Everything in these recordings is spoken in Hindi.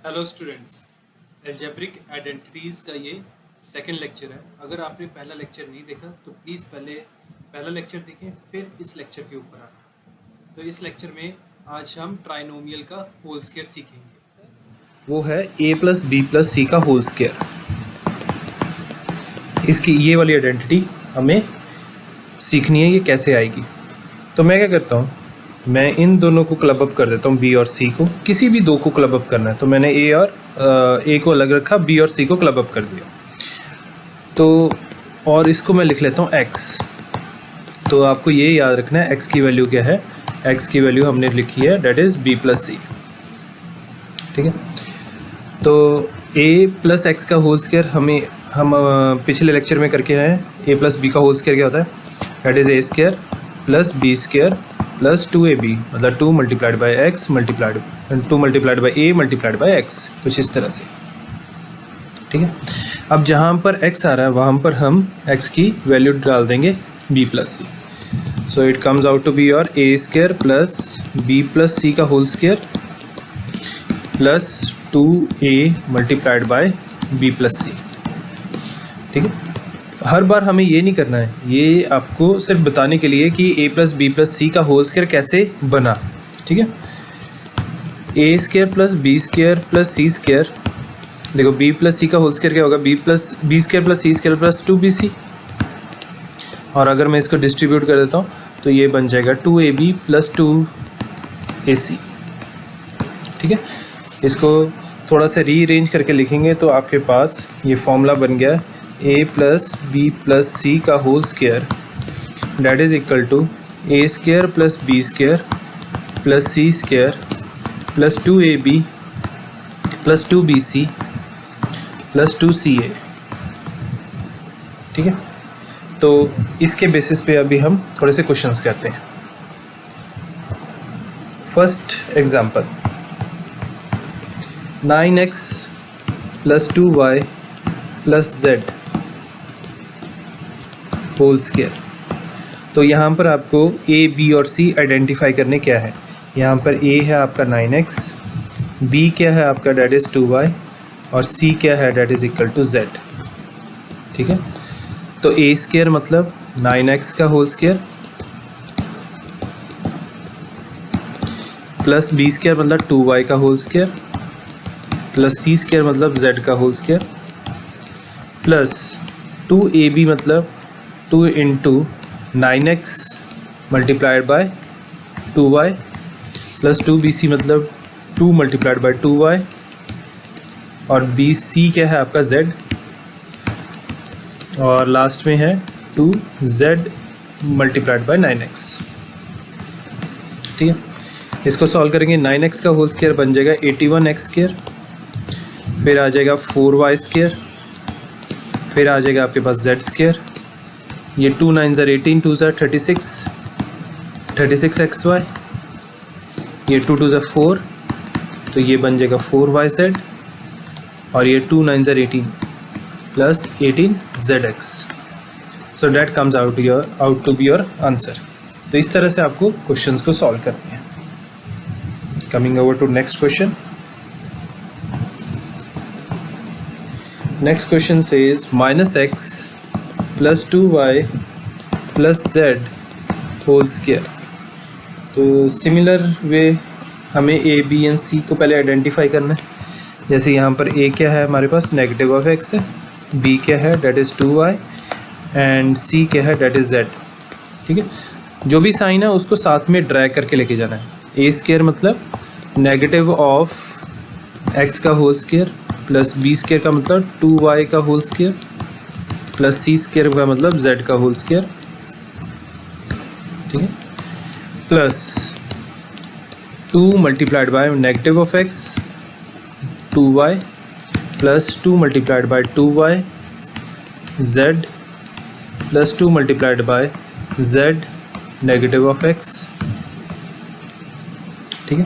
हेलो स्टूडेंट्स, एल्जेब्रिक आइडेंटिटीज़ का ये सेकंड लेक्चर है। अगर आपने पहला लेक्चर नहीं देखा तो प्लीज़ पहले पहला लेक्चर देखें, फिर इस लेक्चर के ऊपर आना। तो इस लेक्चर में आज हम ट्राइनोमियल का होल स्क्वायर सीखेंगे। वो है a प्लस बी प्लस सी का होल स्क्वायर। इसकी ये वाली आइडेंटिटी हमें सीखनी है, ये कैसे आएगी। तो मैं क्या करता हूँ, मैं इन दोनों को क्लब अप कर देता हूँ, b और c को। किसी भी दो को क्लब अप करना है तो मैंने a को अलग रखा, b और c को क्लब अप कर दिया। तो और इसको मैं लिख लेता हूँ x। तो आपको ये याद रखना है x की वैल्यू क्या है। x की वैल्यू हमने लिखी है, डेट इज़ b प्लस सी। ठीक है, तो a प्लस एक्स का होल स्क्वायर हम पिछले लेक्चर में करके आए हैं। a प्लस बी का होल स्क्वायर क्या होता है, that is a square plus B square plus 2ab, मतलब 2 multiplied by x multiplied 2 multiplied by a multiplied by X, कुछ इस तरह से। ठीक है, अब जहाँ पर x आ रहा है वहाँ पर हम x की वैल्यू डाल देंगे b plus c. So it comes out to be your a square plus b plus सी का whole square plus 2a multiplied by b plus सी। ठीक है, हर बार हमें ये नहीं करना है, ये आपको सिर्फ बताने के लिए कि a प्लस बी प्लस सी का होल स्क्वायर कैसे बना। ठीक है, a square plus B square plus C square, देखो b प्लस सी का होल स्क्वायर क्या होगा, b स्क्वायर प्लस सी स्क्वायर प्लस 2bc। और अगर मैं इसको डिस्ट्रीब्यूट कर देता हूँ तो ये बन जाएगा 2ab प्लस 2ac। ठीक है, इसको थोड़ा सा रीअरेंज करके लिखेंगे तो आपके पास ये फॉर्मूला बन गया a प्लस बी प्लस सी का whole square, that is equal to a square plus B square plus C square plus 2ab plus 2bc plus 2ca। ठीक है, तो इसके बेसिस पे अभी हम थोड़े से क्वेश्चंस करते हैं। First example, 9x plus 2y plus z whole square. तो यहाँ पर आपको a, b और c आइडेंटिफाई करने क्या है। यहाँ पर a है आपका 9x, b क्या है आपका, डेट इज़ 2y, और c क्या है, that is equal to z। ठीक है, तो a स्क्वायर मतलब 9x का whole square plus b square मतलब 2y का होल स्क्वायर प्लस सी स्क्वायर मतलब z का होल स्क्वायर प्लस 2ab मतलब 2 into 9x multiplied by 2y plus 2bc मतलब 2 मल्टीप्लाइड बाय 2y, और bc क्या है आपका z, और लास्ट में है 2z मल्टीप्लाइड बाय 9x। ठीक है, इसको सॉल्व करेंगे, 9x का होल स्क्वायर बन जाएगा 81x स्क्वायर, फिर आ जाएगा 4y स्क्वायर, फिर आ जाएगा आपके पास z स्क्वायर, ये 2 9 18, 2 36xy, ये 2 2 4, तो ये बन जाएगा 4yz, और ये 2 9 18 plus 18zx। So that comes out to be your answer. तो इस तरह से आपको क्वेश्चंस को सॉल्व करनी है। Coming over to next question. Next question says -x plus 2y plus z whole square. तो सिमिलर वे हमें a, b एंड c को पहले आइडेंटिफाई करना है। जैसे यहाँ पर a क्या है हमारे पास, नेगेटिव ऑफ x है, b क्या है, that is 2y, and c क्या है, डेट इज़ z। ठीक है, जो भी साइन है उसको साथ में ड्रैग करके लेके जाना है। a स्क्वायर मतलब नेगेटिव ऑफ x का whole square plus b square का मतलब 2y का whole square plus c square का मतलब z का होल स्क्वायर। ठीक है, plus 2 multiplied by negative of x 2y plus 2 multiplied by 2y z plus 2 multiplied by z negative of x। ठीक है,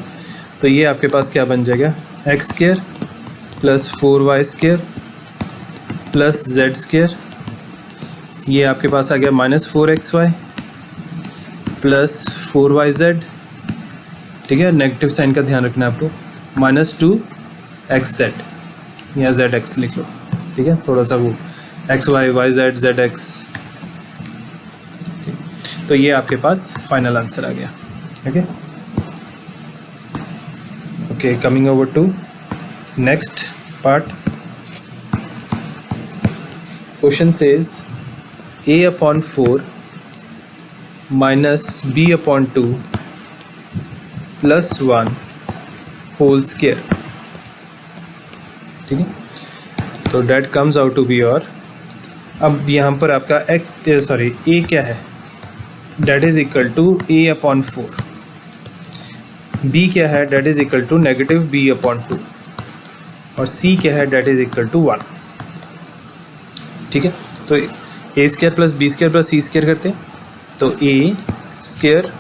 तो ये आपके पास क्या बन जाएगा, x square plus 4y square plus z square, ये आपके पास आ गया -4xy प्लस 4yz। ठीक है, नेगेटिव साइन का ध्यान रखना है आपको, -2 एक्स जेड या जेड एक्स लिख लो, ठीक है, थोड़ा सा वो x y y z z x. तो ये आपके पास फाइनल आंसर आ गया। Okay, coming over to next part. Question says a upon 4 minus b upon 2 plus 1 whole square, ठीक है। तो that comes out to be your, अब यहाँ पर आपका ए क्या है, that is equal to a upon 4, b क्या है, that is equal to negative b upon 2, और c क्या है, डेट इज इक्वल टू 1, ठीक है। तो a square plus b square plus c square करते हैं, तो ए स्केयर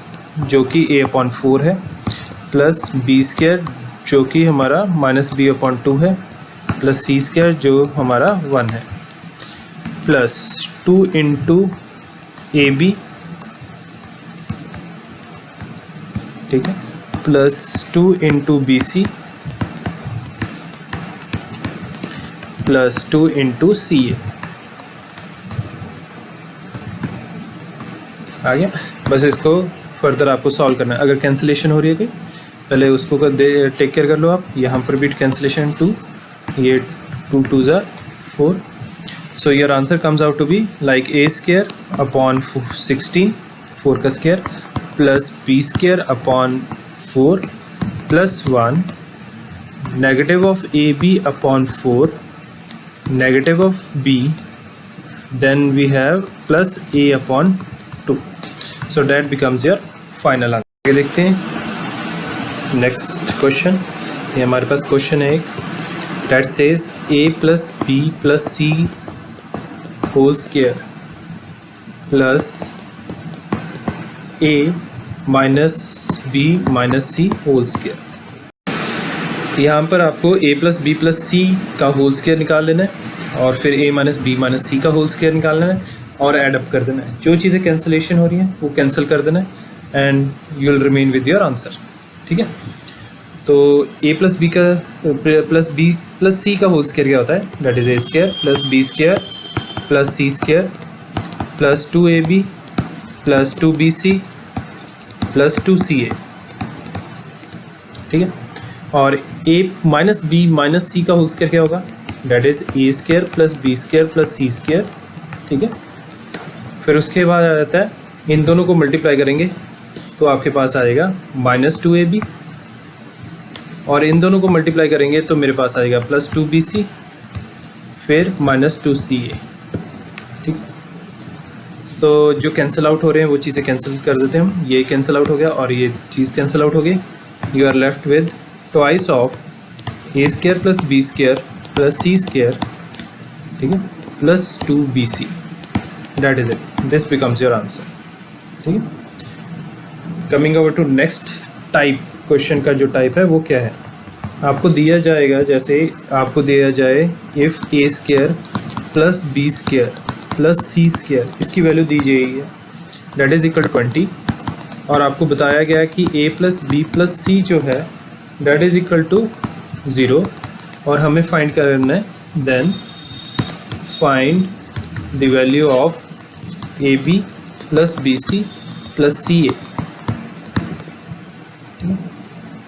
जो कि a अपॉन 4 है प्लस बी स्केयर जो कि हमारा माइनस बी अपॉन 2 है प्लस सी स्केयर जो हमारा 1 है प्लस 2 इंटू ए बी, ठीक है, plus 2 into b c plus 2 into c a. आ गया। बस इसको फर्दर आपको सॉल्व करना है। अगर कैंसिलेशन हो रही है कोई, पहले उसको टेक केयर कर लो आप। यहाँ पर भी कैंसिलेशन 2, ये 2 2 ज़ा 4, so your answer comes out to be like a square upon 16 4 का square plus b square upon 4 plus 1 negative of a b upon 4 negative of b, then we have plus a upon 2, so that becomes your final answer। आगे देखते हैं नेक्स्ट क्वेश्चन। ये हमारे पास क्वेश्चन है एक, that says a plus b plus c whole square plus a minus b minus c whole square। यहाँ पर आपको a प्लस बी प्लस सी का होल स्क्वायर निकाल लेना है और फिर a minus b minus c का होल स्क्वायर निकालना है और ऐड अप कर देना है। जो चीज़ें कैंसिलेशन हो रही हैं वो कैंसिल कर देना है and you will remain with your answer, ठीक है। तो a प्लस बी का प्लस बी प्लस सी का होल स्क्वायर क्या होता है, that is a square plus B square plus C square plus 2ab plus 2bc plus 2ca, ठीक है। और a minus b minus c का होल स्क्वायर क्या होगा, that is a square plus B square plus C square, ठीक है। फिर उसके बाद आ जाता है, इन दोनों को मल्टीप्लाई करेंगे तो आपके पास आएगा माइनस 2ab और इन दोनों को मल्टीप्लाई करेंगे तो मेरे पास आएगा प्लस 2bc फिर माइनस 2ca, ठीक। तो जो कैंसिल आउट हो रहे हैं वो चीज़ें कैंसिल कर देते हैं हम। ये कैंसिल आउट हो गया और ये चीज़ कैंसिल आउट हो गई। You are left with twice of a square plus B square plus C square, ठीक है, plus 2bc, that is it, this becomes your answer, ठीक है। Coming over to next type, question का जो टाइप है वो क्या है, आपको दिया जाएगा, जैसे आपको दिया जाए if a square plus B square plus C square, इसकी वैल्यू दी जाएगी दैट इज इक्वल 20 और आपको बताया गया कि ए प्लस बी प्लस सी जो है दैट इज इक्वल टू 0 और हमें फाइंड करना है, then find the value of a b plus b c plus c a.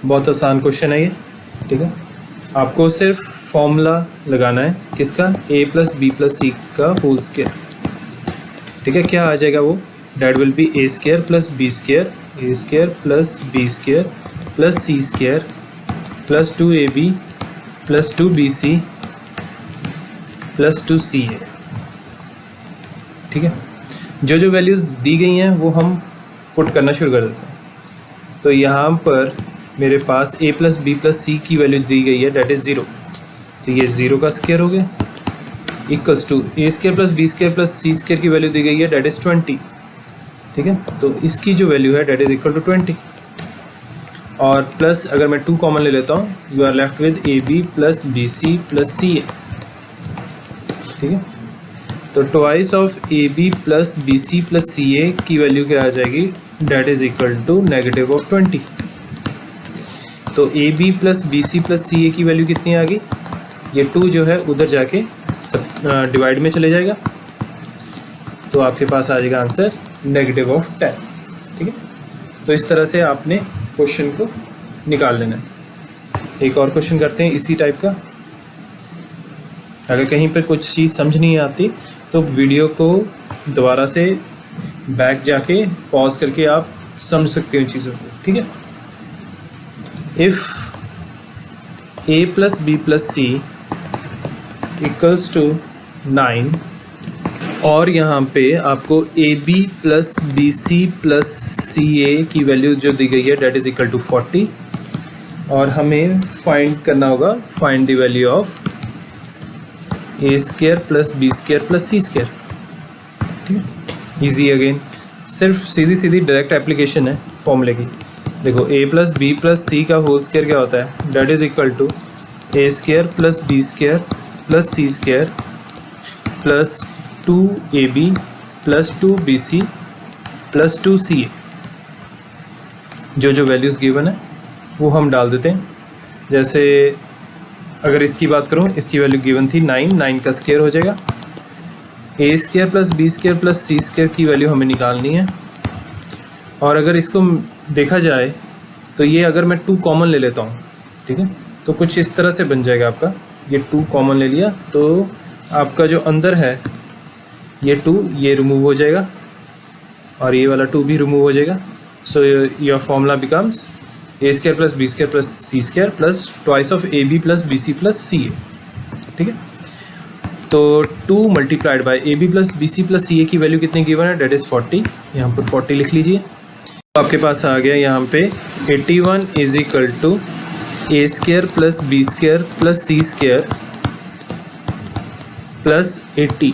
बहुत आसान क्वेश्चन है ये, ठीक है। आपको सिर्फ फॉर्मूला लगाना है किसका, ए प्लस बी प्लस सी का होल स्क्वायर, ठीक है। क्या आ जाएगा वो, that will be a square plus B square, a square plus B square plus C square plus 2ab plus 2bc plus 2ca, ठीक है। जो जो वैल्यूज़ दी गई हैं वो हम पुट करना शुरू कर देते हैं। तो यहाँ पर मेरे पास a प्लस बी प्लस सी की वैल्यू दी गई है डेट इज़ 0, तो ये 0 का स्क्वायर हो गया equals to a square plus B square plus C square की वैल्यू दी गई है डेट इज़ 20, ठीक है। तो इसकी जो वैल्यू है डेट इज़ इक्वल टू 20 और प्लस अगर मैं 2 कॉमन ले लेता हूँ, you are left with a b plus b c plus c a, ठीक है। तो twice of a b plus b c plus c a की वैल्यू क्या आ जाएगी, that is equal to negative of 20। तो a b plus b c plus c a की वैल्यू कितनी आ गई, ये 2 जो है उधर जाके डिवाइड में चले जाएगा, तो आपके पास आ जाएगा आंसर -10। ठीक है, तो इस तरह से आपने क्वेश्चन को निकाल लेना है। एक और क्वेश्चन करते हैं इसी टाइप का। अगर कहीं पर कुछ चीज़ समझ नहीं आती तो वीडियो को दोबारा से बैक जाके पॉज करके आप समझ सकते हो इन चीज़ों को। ठीक है, if a plus B plus c equals to 9 और यहाँ पे आपको a b plus b c plus c a की वैल्यू जो दी गई है डेट इज़ इक्वल टू 40, और हमें फाइंड करना होगा find the value of a square plus B square plus C square. ठीक है, ईजी अगेन, सिर्फ सीधी सीधी डायरेक्ट एप्लीकेशन है फॉर्मूले की। देखो ए प्लस बी प्लस सी का होल स्क्वायर क्या होता है, that is equal to a square plus B square plus C square plus 2ab plus 2bc plus 2ca। जो वैल्यूज़ गिवन है वो हम डाल देते हैं। जैसे अगर इसकी बात करूँ, इसकी वैल्यू गिवन थी 9 का स्क्वायर हो जाएगा, a square plus B square plus C square की वैल्यू हमें निकालनी है। और अगर इसको देखा जाए तो ये अगर मैं 2 कॉमन ले लेता हूँ, ठीक है, तो कुछ इस तरह से बन जाएगा आपका। ये 2 कॉमन ले लिया तो आपका जो अंदर है ये 2 ये रिमूव हो जाएगा और ये वाला 2 भी रिमूव हो जाएगा। So your formula becomes a square plus B square plus C square plus twice of a b plus b c plus c a. ठीक है, तो 2 multiplied by a b plus b c plus c a की वैल्यू कितनी गिवन है, डेट इज़ 40। यहाँ पर 40 लिख लीजिए। तो आपके पास आ गया यहाँ पे 81 is equal to a square plus B square plus C square plus 80।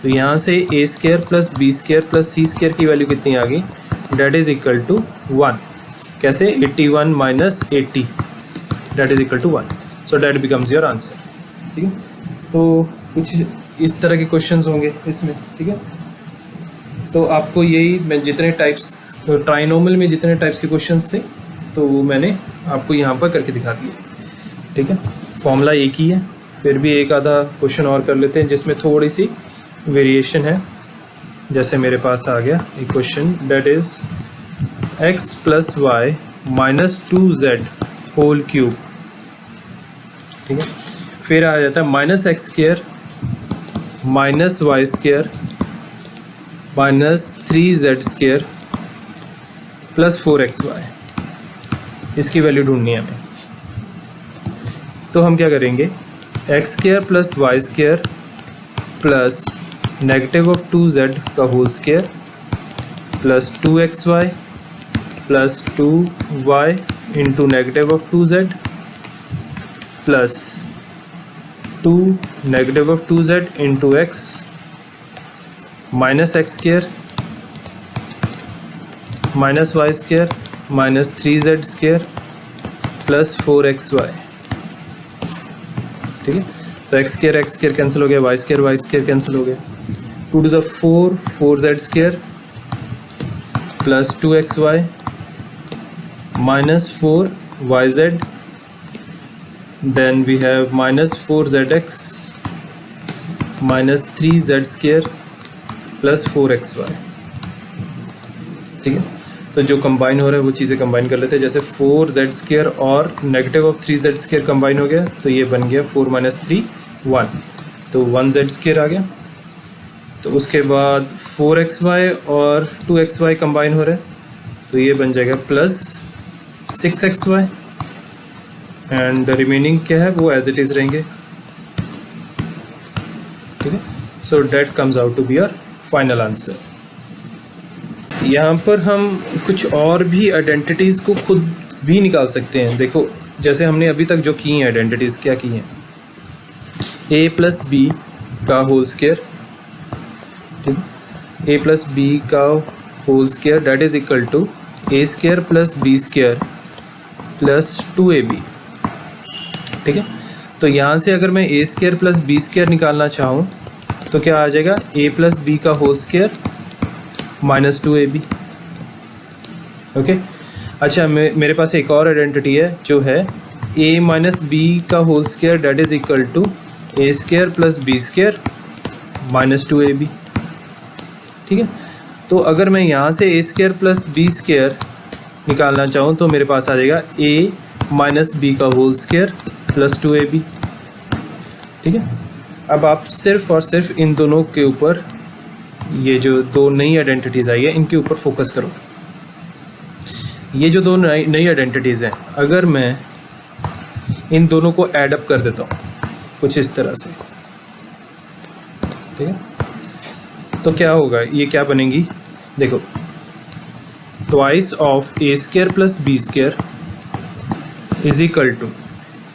तो यहाँ से a square plus B square plus C square की वैल्यू कितनी आ गई, डेट इज़ इक्वल टू 1। कैसे, 81 minus 80 that is equal to 1। So that becomes your answer. ठीक है, तो कुछ इस तरह के क्वेश्चंस होंगे इसमें। ठीक है, तो आपको यही मैं जितने टाइप्स ट्राइनोमियल में जितने टाइप्स के क्वेश्चंस थे तो वो मैंने आपको यहाँ पर करके दिखा दिए। ठीक है, फॉर्मूला एक ही है, फिर भी एक आधा क्वेश्चन और कर लेते हैं जिसमें थोड़ी सी वेरिएशन है। जैसे मेरे पास आ गया एक question, that is x plus y minus 2z whole cube. ठीक है, फिर आ जाता है minus x square minus y square minus 3z square plus 4xy। इसकी वैल्यू ढूंढनी है हमें। तो हम क्या करेंगे, x square plus y square plus negative of 2z का होल स्क्वायर प्लस 2xy प्लस 2y into negative of 2z plus 2 negative of 2z into x minus x square minus y square minus 3z square plus 4xy। ठीक है, तो एक्स स्क्वायर कैंसिल हो गया, वाई स्क्वायर कैंसिल हो गया, 2 to the 4 4z square plus 2xy minus 4yz, then we have minus 4zx minus 3z square plus 4xy। ठीक है, तो जो कंबाइन हो रहा है वो चीज़ें कंबाइन कर लेते हैं। जैसे 4z स्क्वायर और negative of 3z square combine हो गया तो ये बन गया 4 माइनस 3 1, तो 1z स्क्वायर आ गया। तो उसके बाद 4xy और 2xy कंबाइन हो रहा है तो ये बन जाएगा प्लस 6xy, एंड रिमेनिंग क्या है वो एज इट इज़ रहेंगे। ठीक है, so that comes out to be your final answer. यहाँ पर हम कुछ और भी आइडेंटिटीज़ को खुद भी निकाल सकते हैं। देखो, जैसे हमने अभी तक जो की हैं आइडेंटिटीज़ क्या की हैं, a प्लस बी का होल स्क्वायर, ठीक है, a प्लस बी का whole square that is equal to a square plus B square plus 2ab। ठीक है, तो यहाँ से अगर मैं a square plus B square निकालना चाहूँ तो क्या आ जाएगा, a प्लस बी का whole square minus 2ab। Okay, अच्छा, मेरे पास एक और आइडेंटिटी है जो है a माइनस बी का whole square that is equal to a square plus B square minus 2ab। ठीक है, तो अगर मैं यहाँ से a square plus B square निकालना चाहूँ तो मेरे पास आ जाएगा a माइनस बी का होल स्क्वायर प्लस 2ab। ठीक है, अब आप सिर्फ और सिर्फ इन दोनों के ऊपर, ये जो दो नई आइडेंटिटीज़ आई है इनके ऊपर फोकस करो। ये जो दो नई आइडेंटिटीज़ हैं, अगर मैं इन दोनों को ऐड अप कर देता हूँ कुछ इस तरह से, ठीक है, तो क्या होगा, ये क्या बनेंगी, देखो, twice of a square plus B square is equal to,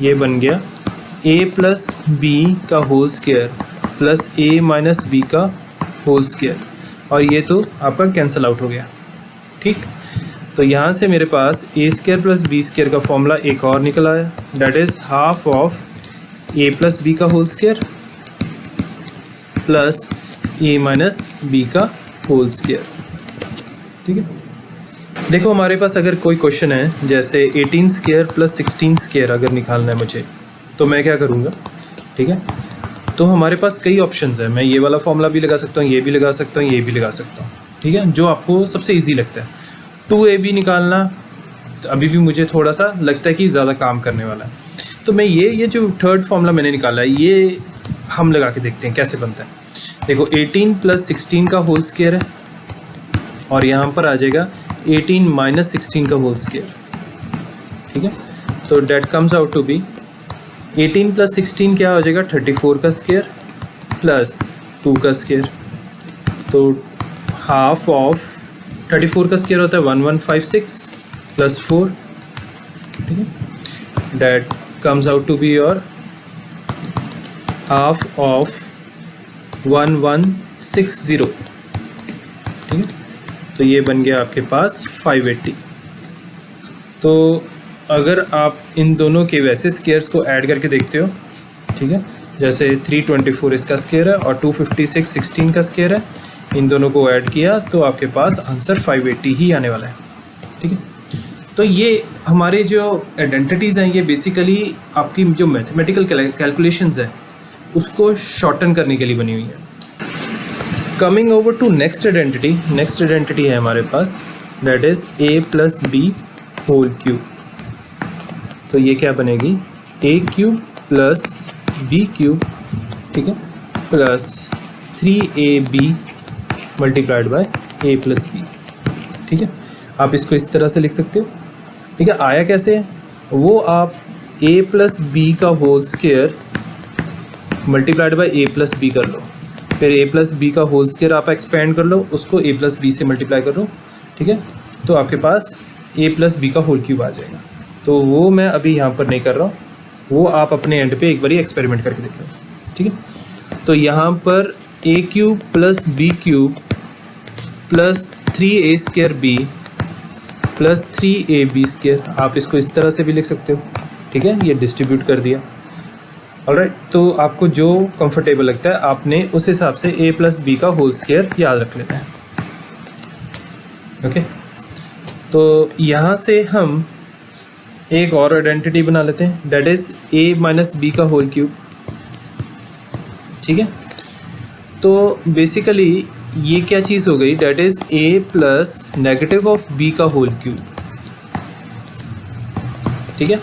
ये बन गया ए प्लस बी का whole square plus a minus b का होल स्क्वायर, और ये तो आपका कैंसिल आउट हो गया। ठीक, तो यहाँ से मेरे पास a square plus B square का फॉर्मूला एक और निकल आया, that is half of a plus B का whole square plus a minus b का होल स्क्वायर। ठीक है, देखो हमारे पास अगर कोई क्वेश्चन है जैसे 18 स्क्वायर प्लस 16 स्क्वायर अगर निकालना है मुझे, तो मैं क्या करूँगा, ठीक है, तो हमारे पास कई ऑप्शंस है, मैं ये वाला फॉर्मूला भी लगा सकता हूँ, ये भी लगा सकता हूँ, ये भी लगा सकता हूँ। ठीक है, जो आपको सबसे ईजी लगता है। 2ab निकालना तो अभी भी मुझे थोड़ा सा लगता है कि ज़्यादा काम करने वाला है, तो मैं ये जो थर्ड फॉर्मूला मैंने निकाला है ये हम लगा के देखते हैं कैसे बनता है। देखो 18 प्लस 16 का होल स्क्वायर है और यहाँ पर आ जाएगा 18 माइनस 16 का होल स्क्वायर। ठीक है, तो that comes out to be 18 plus 16 क्या हो जाएगा, 34 का स्क्वायर प्लस 2 का स्क्वायर, तो हाफ ऑफ 34 का स्क्वायर होता है 1156 प्लस 4। ठीक है, that comes out to be your half of 1160। ठीक है, तो ये बन गया आपके पास 580। तो अगर आप इन दोनों के वैसे स्क्वायर्स को ऐड करके देखते हो, ठीक है, जैसे 324 इसका स्क्वायर है और 256 16 का स्क्वायर है, इन दोनों को ऐड किया तो आपके पास आंसर 580 ही आने वाला है। ठीक है, तो ये हमारे जो आइडेंटिटीज़ हैं ये बेसिकली आपकी जो मैथमेटिकल कैलकुलेशंस है उसको शॉर्टन करने के लिए बनी हुई है। Coming over to next identity है हमारे पास, that is a plus b whole cube. तो ये क्या बनेगी, a cube plus b cube, ठीक है, plus 3ab multiplied by a plus b. ठीक है, आप इसको इस तरह से लिख सकते हो। ठीक है, आया कैसे, वो आप ए प्लस बी का whole square multiplied by a plus b कर लो, फिर ए प्लस बी का होल स्क्वायर आप एक्सपेंड कर लो, उसको ए प्लस बी से मल्टीप्लाई कर लो। ठीक है, तो आपके पास ए प्लस बी का होल क्यूब आ जाएगा। तो वो मैं अभी यहाँ पर नहीं कर रहा हूँ, वो आप अपने एंड पे एक बारी एक्सपेरिमेंट करके देखो। ठीक है, तो यहाँ पर a cube plus b cube plus 3a square b plus 3ab square, आप इसको इस तरह से भी लिख सकते हो। ठीक है, ये डिस्ट्रीब्यूट कर दिया। ऑलराइट, तो आपको जो कंफर्टेबल लगता है आपने उस हिसाब से a प्लस बी का होल स्क्वायर याद रख लेना है। ओके, तो यहाँ से हम एक और आइडेंटिटी बना लेते हैं, that is a minus b का होल क्यूब। ठीक है, तो बेसिकली ये क्या चीज़ हो गई, that is a plus negative of b का होल क्यूब। ठीक है,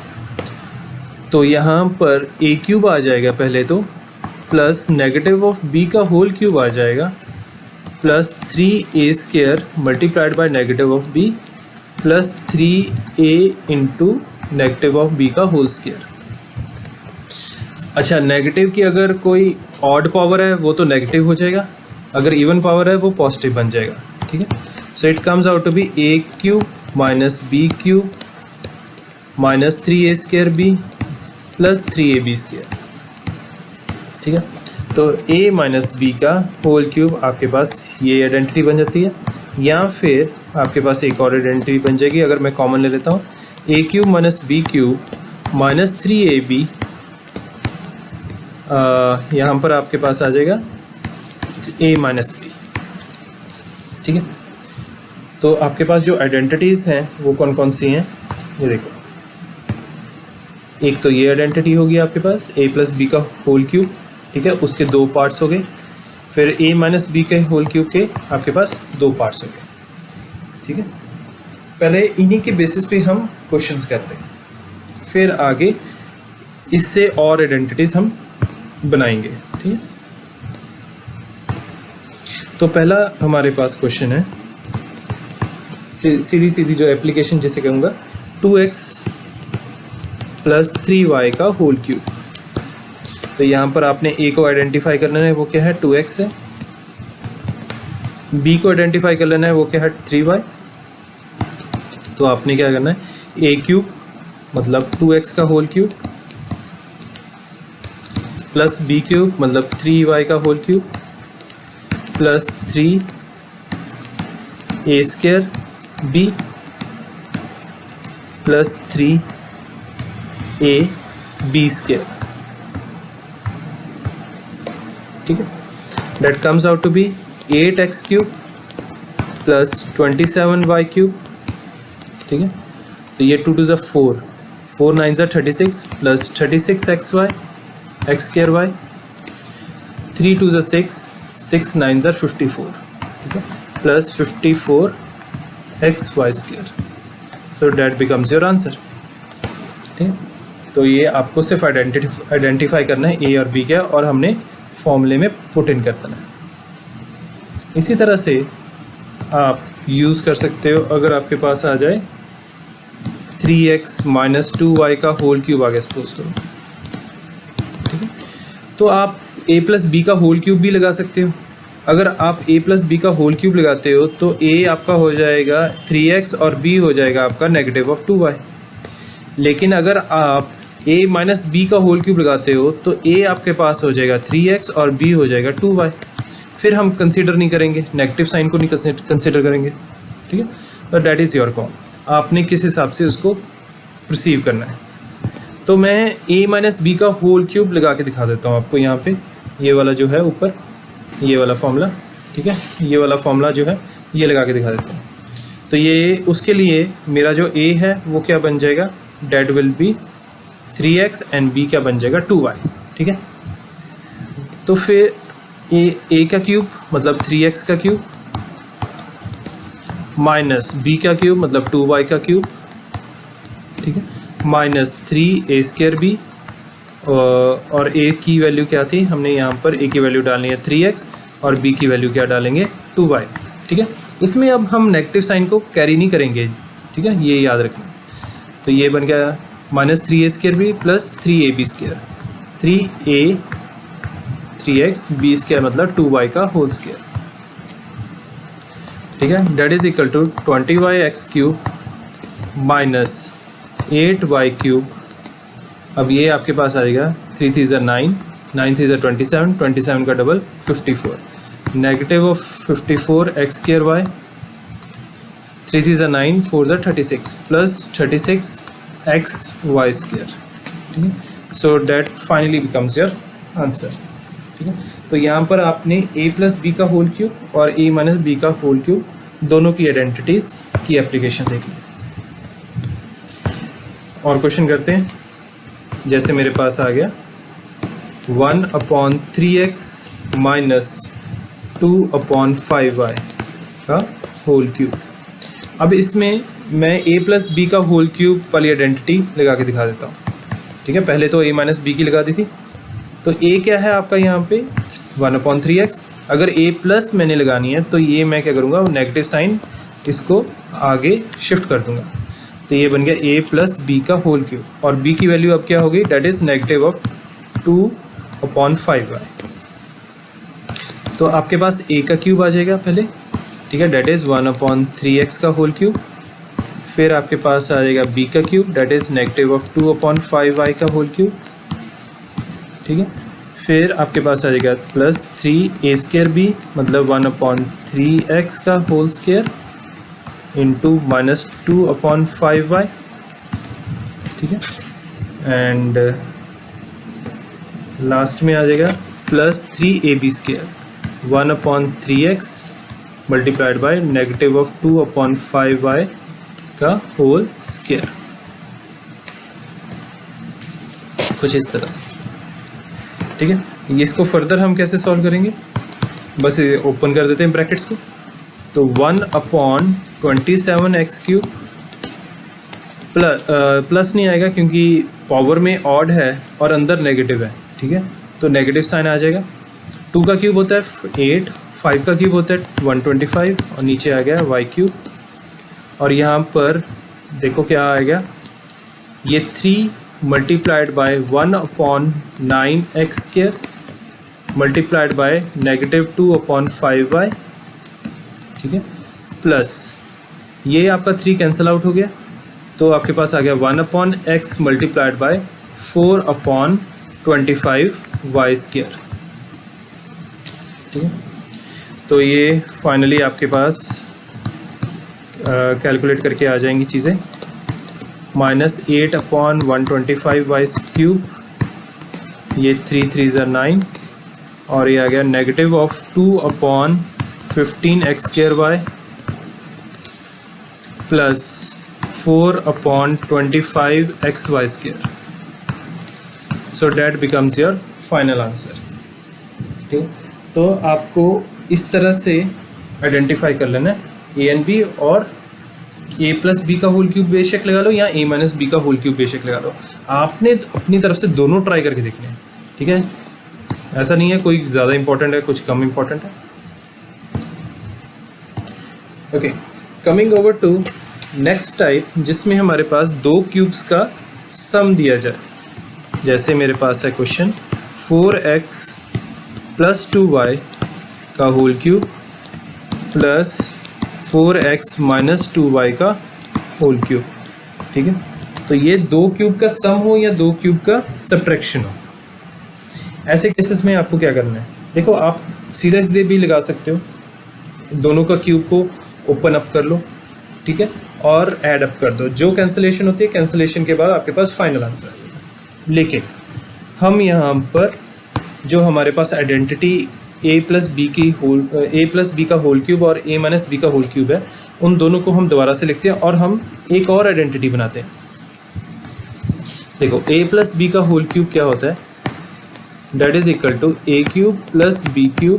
तो यहाँ पर a क्यूब आ जाएगा पहले तो, प्लस नेगेटिव ऑफ b का होल क्यूब आ जाएगा, plus 3a square multiplied by negative of b plus 3a into negative of b का होल स्क्वायर। अच्छा, नेगेटिव की अगर कोई ऑड पावर है वो तो नेगेटिव हो जाएगा, अगर इवन पावर है वो पॉजिटिव बन जाएगा। ठीक है, so it comes out to be a cube minus b cube minus 3a square b plus 3ab square. ठीक है, तो a माइनस बी का होल क्यूब आपके पास ये आइडेंटिटी बन जाती है, या फिर आपके पास एक और आइडेंटिटी बन जाएगी, अगर मैं कॉमन ले लेता हूँ, a cube minus b cube minus 3ab, यहाँ पर आपके पास आ जाएगा a माइनस बी। ठीक है, तो आपके पास जो आइडेंटिटीज़ हैं वो कौन कौन सी हैं, ये देखो। एक तो ये आइडेंटिटी होगी आपके पास a प्लस बी का होल क्यूब, ठीक है, उसके 2 पार्ट्स हो गए। फिर a माइनस बी के होल क्यूब के आपके पास 2 पार्ट्स हो गए, ठीक है। पहले इन्हीं के बेसिस पे हम क्वेश्चंस करते हैं, फिर आगे इससे और आइडेंटिटीज़ हम बनाएंगे, ठीक है। तो पहला हमारे पास क्वेश्चन है, सीधी सीधी जो एप्लीकेशन जिसे कहूँगा, 2x प्लस 3y का होल क्यूब। तो यहाँ पर आपने a को आइडेंटिफाई करना है, वो क्या है, 2x है। b को आइडेंटिफाई कर लेना है, वो क्या है, 3y। तो आपने क्या करना है, a क्यूब मतलब 2x का whole cube plus b cube मतलब 3y का whole cube plus 3a square b plus 3a b square, ठीक है। That comes out to be 8x cube plus 27y cube, ठीक है। तो ये 2 to 4, 4 9 36 plus 36xy x square y, 3 to 6, 6 9 54, ठीक है, plus 54xy square. So that becomes your answer, ठीक है। तो ये आपको सिर्फ आइडेंटिफाई करना है a और b क्या, और हमने फॉर्मूले में पुट इन कर देना है। इसी तरह से आप यूज़ कर सकते हो, अगर आपके पास आ जाए 3x माइनस 2y का होल क्यूब आगे सपोज करो, ठीक है। तो आप a प्लस बी का होल क्यूब भी लगा सकते हो। अगर आप a प्लस बी का होल क्यूब लगाते हो तो a आपका हो जाएगा 3x और b हो जाएगा आपका नेगेटिव ऑफ 2y। लेकिन अगर आप a माइनस बी का होल क्यूब लगाते हो तो a आपके पास हो जाएगा 3x और b हो जाएगा 2y। फिर हम कंसीडर नहीं करेंगे, नेगेटिव साइन को नहीं कंसीडर करेंगे, ठीक है। तो डैट इज़ योर कॉल, आपने किस हिसाब से उसको परसीव करना है। तो मैं a माइनस बी का होल क्यूब लगा के दिखा देता हूँ आपको। यहाँ पे ये वाला जो है ऊपर, ये वाला फॉर्मूला, ठीक है, ये वाला फॉर्मूला जो है ये लगा के दिखा देता हूँ। तो ये उसके लिए मेरा जो a है वो क्या बन जाएगा, that will be 3x and b क्या बन जाएगा 2y, ठीक है। तो फिर a का क्यूब मतलब 3x का क्यूब माइनस b का क्यूब मतलब 2y का क्यूब, ठीक है, माइनस 3a स्क्वायर b, और a की वैल्यू क्या थी, हमने यहाँ पर a की वैल्यू डालनी है 3x और b की वैल्यू क्या डालेंगे 2y, ठीक है। इसमें अब हम नेगेटिव साइन को कैरी नहीं करेंगे, ठीक है, ये याद रखना। तो ये बन गया minus 3a square b plus 3ab square, 3a 3x b square मतलब 2y का होल स्क्वायर, ठीक है। That is equal to 20y cube minus 8y cube. अब ये आपके पास आएगा 3 3 9, 9 3 27, 27 का double 54, negative of 54x square y, 3 3 9, 4 36 plus 36xy square, ठीक है। So that finally becomes your answer, ठीक है। तो यहाँ पर आपने a प्लस बी का होल क्यूब और a माइनस बी का होल क्यूब दोनों की आइडेंटिटीज़ की एप्लीकेशन देख ली। और क्वेश्चन करते हैं, जैसे मेरे पास आ गया 1/3x माइनस 2/5y का होल क्यूब। अब इसमें मैं a प्लस बी का होल क्यूब वाली आइडेंटिटी लगा के दिखा देता हूँ, ठीक है। पहले तो a माइनस बी की लगा दी थी, तो a क्या है आपका यहाँ पे 1/3x। अगर a प्लस मैंने लगानी है तो ये मैं क्या करूँगा, नेगेटिव साइन इसको आगे शिफ्ट कर दूँगा। तो ये बन गया a प्लस बी का होल क्यूब, और b की वैल्यू अब क्या होगी, that is negative of 2/5y। तो आपके पास a का क्यूब आ जाएगा पहले, ठीक है, डैट इज़ 1/3x का होल क्यूब। फिर आपके पास आ जाएगा b का cube, that is negative of 2/5y का होल क्यूब, ठीक है। फिर आपके पास आ जाएगा प्लस 3a स्क्वायर b मतलब 1/3x का whole square into minus 2/5y, ठीक है। एंड लास्ट में आ जाएगा plus 3ab square 1/3x multiplied by negative of 2/5y का होल स्क्वायर, कुछ इस तरह से। ठीक है, इसको फर्दर हम कैसे सॉल्व करेंगे, बस ओपन कर देते हैं ब्रैकेट्स को। तो 1/27x³ प्लस नहीं आएगा क्योंकि पावर में ऑड है और अंदर नेगेटिव है। ठीक है, तो नेगेटिव साइन आ जाएगा। 2 का क्यूब होता है 8, 5 का क्यूब होता है 125 और नीचे आ गया y³। और यहाँ पर देखो क्या आएगा, ये 3 multiplied bye 1/9x² multiplied by negative 2/5y। ठीक है, प्लस ये आपका 3 कैंसिल आउट हो गया, तो आपके पास आ गया 1/x मल्टीप्लाइड बाय 4/25y²। ठीक है, तो ये फाइनली आपके पास कैलकुलेट करके आ जाएंगी चीज़ें, -8/125y³, ये 3 3 = 9 और ये आ गया negative of 2/15x² plus 4/25xy²। So that becomes your final answer. ठीक, तो आपको इस तरह से आइडेंटिफाई कर लेना है ए एंड बी, और a+b का होल क्यूब बेशक लगा लो या a-b का होल क्यूब बेशक लगा लो, आपने अपनी तरफ से दोनों ट्राई करके देखने हैं। ठीक है, ऐसा नहीं है कोई ज़्यादा इंपॉर्टेंट है कुछ कम इंपॉर्टेंट है। Okay, coming over to next type, जिसमें हमारे पास 2 क्यूब्स का सम दिया जाए। जैसे मेरे पास है क्वेश्चन 4x + 2y का whole cube plus 4x - 2y का होल क्यूब। ठीक है, तो ये 2 क्यूब का सम हो या 2 क्यूब का सब्ट्रैक्शन हो, ऐसे केसेस में आपको क्या करना है, देखो आप सीधे सीधे भी लगा सकते हो, दोनों का क्यूब को ओपन अप कर लो। ठीक है, और ऐड अप कर दो, जो कैंसिलेशन होती है कैंसिलेशन के बाद आपके पास फाइनल आंसर है। लेकिन हम यहाँ पर जो हमारे पास आइडेंटिटी a+b का होल क्यूब और a-b का होल क्यूब है, उन दोनों को हम दोबारा से लिखते हैं और हम एक और आइडेंटिटी बनाते हैं। देखो a+b का होल क्यूब क्या होता है, that is equal to a³ + b³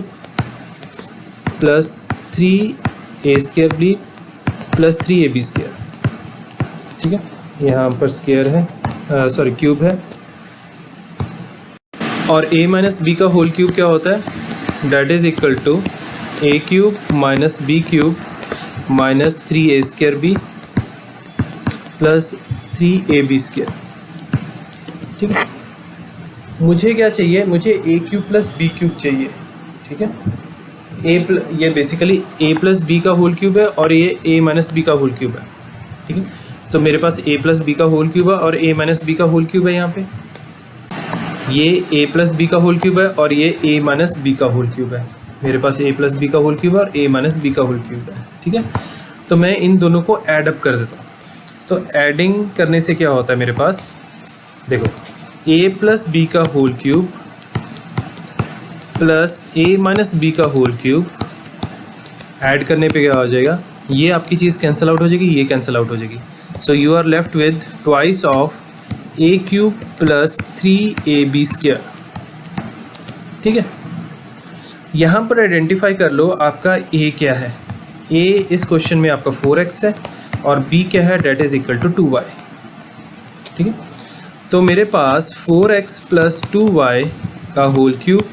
+ 3a² + 3ab²। ठीक है, यहाँ पर स्क्वायर है, सॉरी क्यूब है। और a-b का होल क्यूब क्या होता है, that is equal to a³ - b³ - 3a²b + 3ab²। ठीक है, मुझे क्या चाहिए, मुझे a³ + b³ चाहिए। ठीक है, ये बेसिकली a+b का होल क्यूब है और ये a-b का होल क्यूब है। ठीक है, तो मेरे पास a+b का होल क्यूब है और a-b का होल क्यूब है। यहाँ पे ये a+b का होल क्यूब है और ये a-b का होल क्यूब है। मेरे पास a+b का होल क्यूब है और a-b का होल क्यूब है। ठीक है, तो मैं इन दोनों को ऐड अप कर देता हूँ। तो ऐडिंग करने से क्या होता है, मेरे पास देखो a+b का होल क्यूब प्लस a-b का होल क्यूब ऐड करने पे क्या हो जाएगा, ये आपकी चीज़ कैंसिल आउट हो जाएगी, ये कैंसिल आउट हो जाएगी। So you are left with twice of a³ + 3ab²। ठीक है, यहाँ पर आइडेंटिफाई कर लो आपका a क्या है। a इस क्वेश्चन में आपका 4x है और b क्या है, that is equal to 2y। ठीक है, तो मेरे पास 4x + 2y का whole cube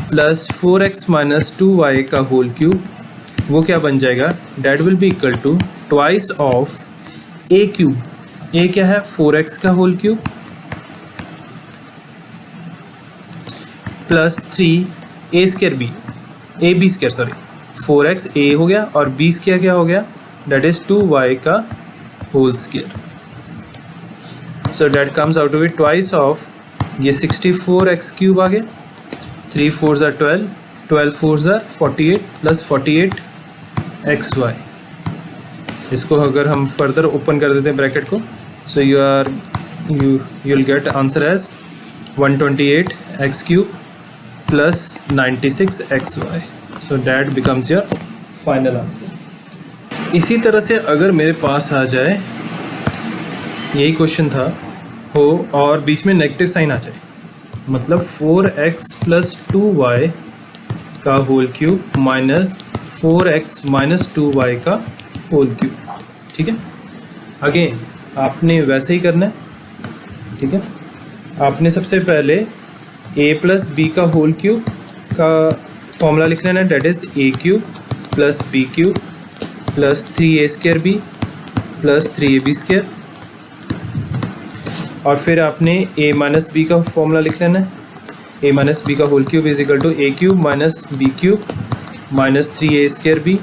plus 4x - 2y का होल क्यूब, वो क्या बन जाएगा, that will be equal to twice of a³ a क्या है, 4x का whole cube plus 3a²b ab², sorry 4x a हो गया और b² क्या हो गया, डेट इज 2y का whole square. So that comes out to be twice of, ये 64x³ आ गया, 3 4 = 12, 12 4 = 48 प्लस 48xy। इसको अगर हम फर्दर ओपन कर देते हैं ब्रैकेट को, so you will get answer as 128x³ plus 96xy। So that becomes your final answer. इसी तरह से अगर मेरे पास आ जाए, यही क्वेश्चन था, हो और बीच में नेगेटिव साइन आ जाए, मतलब 4x + 2y का whole cube minus 4x - 2y का होल क्यूब। ठीक है, अगेन आपने वैसे ही करना है। ठीक है, आपने सबसे पहले a + b का होल क्यूब का फॉर्मूला लिख लेना है, that is a³ + b³ + 3a² + 3ab²। और फिर आपने a - b का फॉर्मूला लिख लेना है, a - b का whole cube = a³ - b³ - 3a²b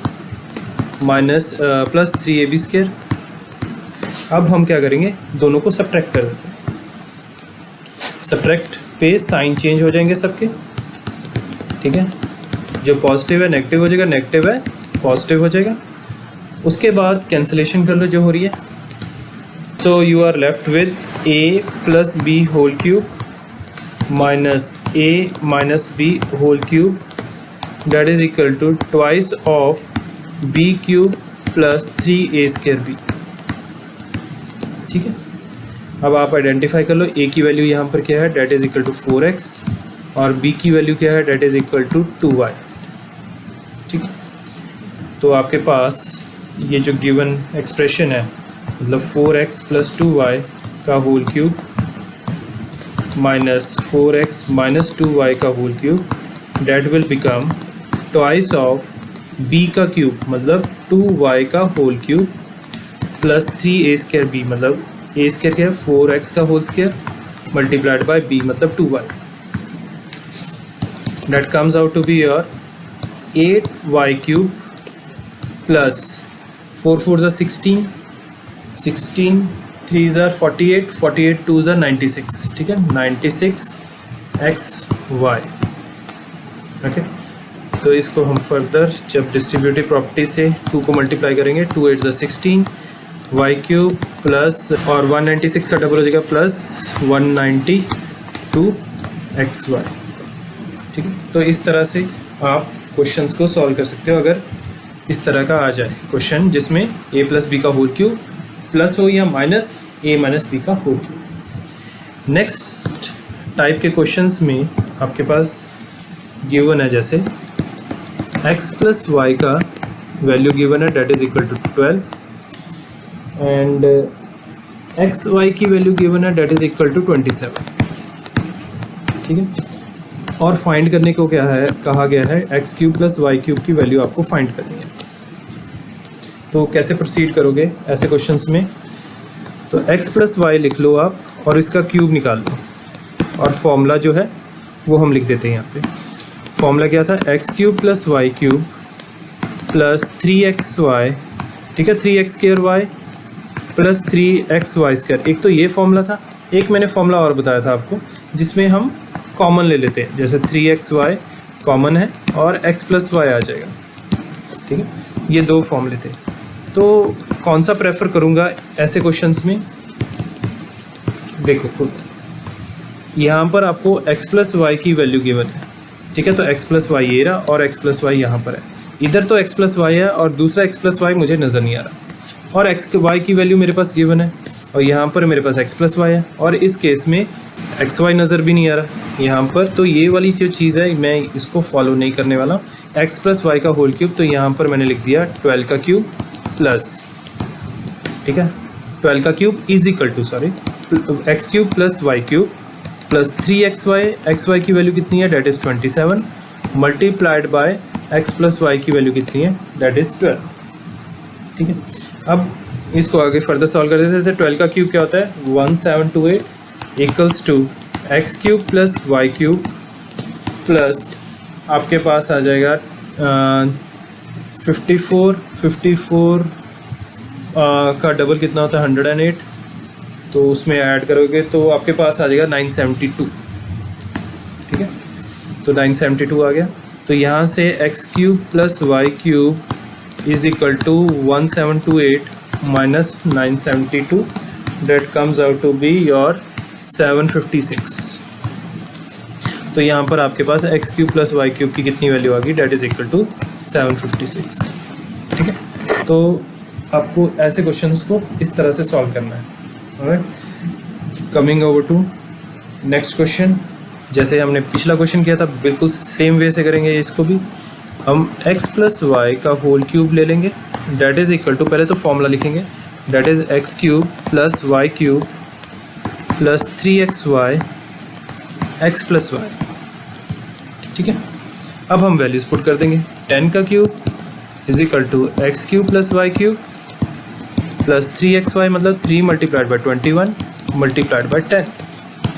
+ 3ab²। अब हम क्या करेंगे, दोनों को सब्ट्रैक्ट कर देते हैं। सब्ट्रैक्ट पे साइन चेंज हो जाएंगे सबके। ठीक है, जो पॉजिटिव है नेगेटिव हो जाएगा, नेगेटिव है पॉजिटिव हो जाएगा। उसके बाद कैंसिलेशन कर लो जो हो रही है। So you are left with a + b whole cube minus a - b whole cube, that is equal to twice of b³ + 3a²b। ठीक है, अब आप आइडेंटिफाई कर लो a की वैल्यू यहाँ पर क्या है, that is equal to 4x, और b की वैल्यू क्या है, that is equal to 2y। ठीक है, तो आपके पास ये जो गिवन एक्सप्रेशन है, मतलब 4x + 2y का whole cube minus 4x - 2y का whole cube, that will become twice of b का क्यूब मतलब 2y का होल क्यूब प्लस 3a²b, मतलब a² क्या है, 4x का whole square multiplied by b मतलब 2y। That comes out to be your 8y³ plus 4 4 = 16, 16 3 = 48, 48 2 = 96। ठीक है, 96xy। ओके, तो इसको हम फर्दर जब डिस्ट्रीब्यूटिव प्रॉपर्टी से 2 को मल्टीप्लाई करेंगे, 2 8 = 16 y³ प्लस और 196 का डबल हो जाएगा प्लस 192 xy। ठीक है, तो इस तरह से आप क्वेश्चंस को सॉल्व कर सकते हो। अगर इस तरह का आ जाए क्वेश्चन जिसमें a + b का होल क्यूब प्लस हो या माइनस a - b का होल क्यूब। नेक्स्ट टाइप के क्वेश्चंस में आपके पास गिवन है, जैसे x + y का वैल्यू गिवन है, that is equal to 12, and x y की वैल्यू गिवन है, डेट इज़ इक्वल टू 27। ठीक है, और फाइंड करने को क्या है, कहा गया है x³ + y³ की वैल्यू आपको फाइंड करनी है। तो कैसे प्रोसीड करोगे ऐसे क्वेश्चंस में, तो x + y लिख लो आप और इसका क्यूब निकाल लो, और फॉर्मूला जो है वो हम लिख देते हैं यहाँ पे। फॉर्मूला क्या था, x³ + y³ प्लस 3xy, ठीक है, 3x² प्लस 3xy²। एक तो ये फॉर्मूला था, एक मैंने फॉर्मूला और बताया था आपको जिसमें हम कॉमन ले लेते हैं, जैसे 3xy कॉमन है और x + y आ जाएगा। ठीक है, ये दो फॉर्मूले थे। तो कौन सा प्रेफर करूँगा ऐसे क्वेश्चंस में, देखो खुद यहाँ पर आपको x + y की वैल्यू गिवन है। ठीक है, तो x + y ये रहा और x + y यहाँ पर है। इधर तो x + y है और दूसरा x + y मुझे नज़र नहीं आ रहा, और x y की वैल्यू मेरे पास गिवन है और यहाँ पर मेरे पास x + y है, और इस केस में x y नज़र भी नहीं आ रहा यहाँ पर। तो ये वाली जो चीज़ है मैं इसको फॉलो नहीं करने वाला। x + y का होल क्यूब, तो यहाँ पर मैंने लिख दिया 12 का क्यूब प्लस, ठीक है, 12 का cube is equal to x³ + y³ plus 3xy, xy की वैल्यू कितनी है, that is 27 multiplied by x + y की वैल्यू कितनी है, डेट इज़ 12। ठीक है, अब इसको आगे फर्दर सॉल्व कर देते हैं। जैसे 12 का क्यूब क्या होता है, 1728 equals to x³ + y³ plus आपके पास आ जाएगा 54 का डबल कितना होता है, 108, तो उसमें ऐड करोगे तो आपके पास आ जाएगा 972। ठीक है, तो 972 आ गया। तो यहाँ से x³ + y³ is equal to 1728 minus 972, that comes out to be your 756। तो यहाँ पर आपके पास x³ + y³ की कितनी वैल्यू आ गई, डेट इज इक्वल टू 756। ठीक है। तो आपको ऐसे क्वेश्चंस को इस तरह से सॉल्व करना है। Alright, coming over to next question. जैसे हमने पिछला क्वेश्चन किया था बिल्कुल सेम वे से करेंगे इसको भी। हम x प्लस वाई का होल क्यूब ले लेंगे, डैट इज़ इक्वल टू, पहले तो फॉर्मूला लिखेंगे, that is x cube plus y cube plus 3xy x plus y. ठीक है, अब हम वैल्यूज़ पुट कर देंगे। 10 का cube is equal to x cube plus y cube plus 3xy, मतलब 3 मल्टीप्लाइड बाई 21 मल्टीप्लाइड बाई 10।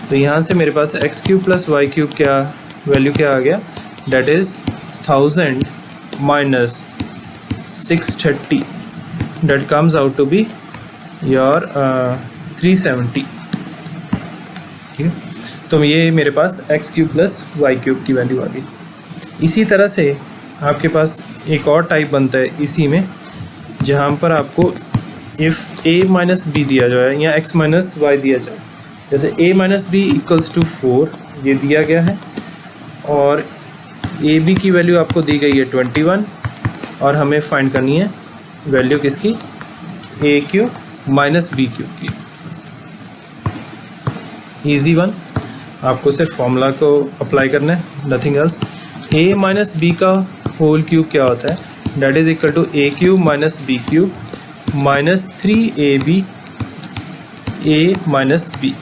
तो यहाँ से मेरे पास x cube plus y cube क्या वैल्यू क्या आ गया, that is 1000 minus 630, that comes out to be your 370। ठीक है, तो ये मेरे पास x cube plus y cube की वैल्यू आ गई। इसी तरह से आपके पास एक और टाइप बनता है इसी में, जहाँ पर आपको इफ़ a माइनस बी दिया जाए या x माइनस वाई दिया जाए, जैसे a minus b equals to 4 ये दिया गया है, और ए बी की वैल्यू आपको दी गई है 21, और हमें फाइंड करनी है वैल्यू किसकी, a cube minus b cube की। ईजी वन, आपको सिर्फ फॉर्मूला को अप्लाई करना है, nothing else. A minus b का होल क्यूब क्या होता है, that is equal to a cube minus b cube minus 3ab a minus b.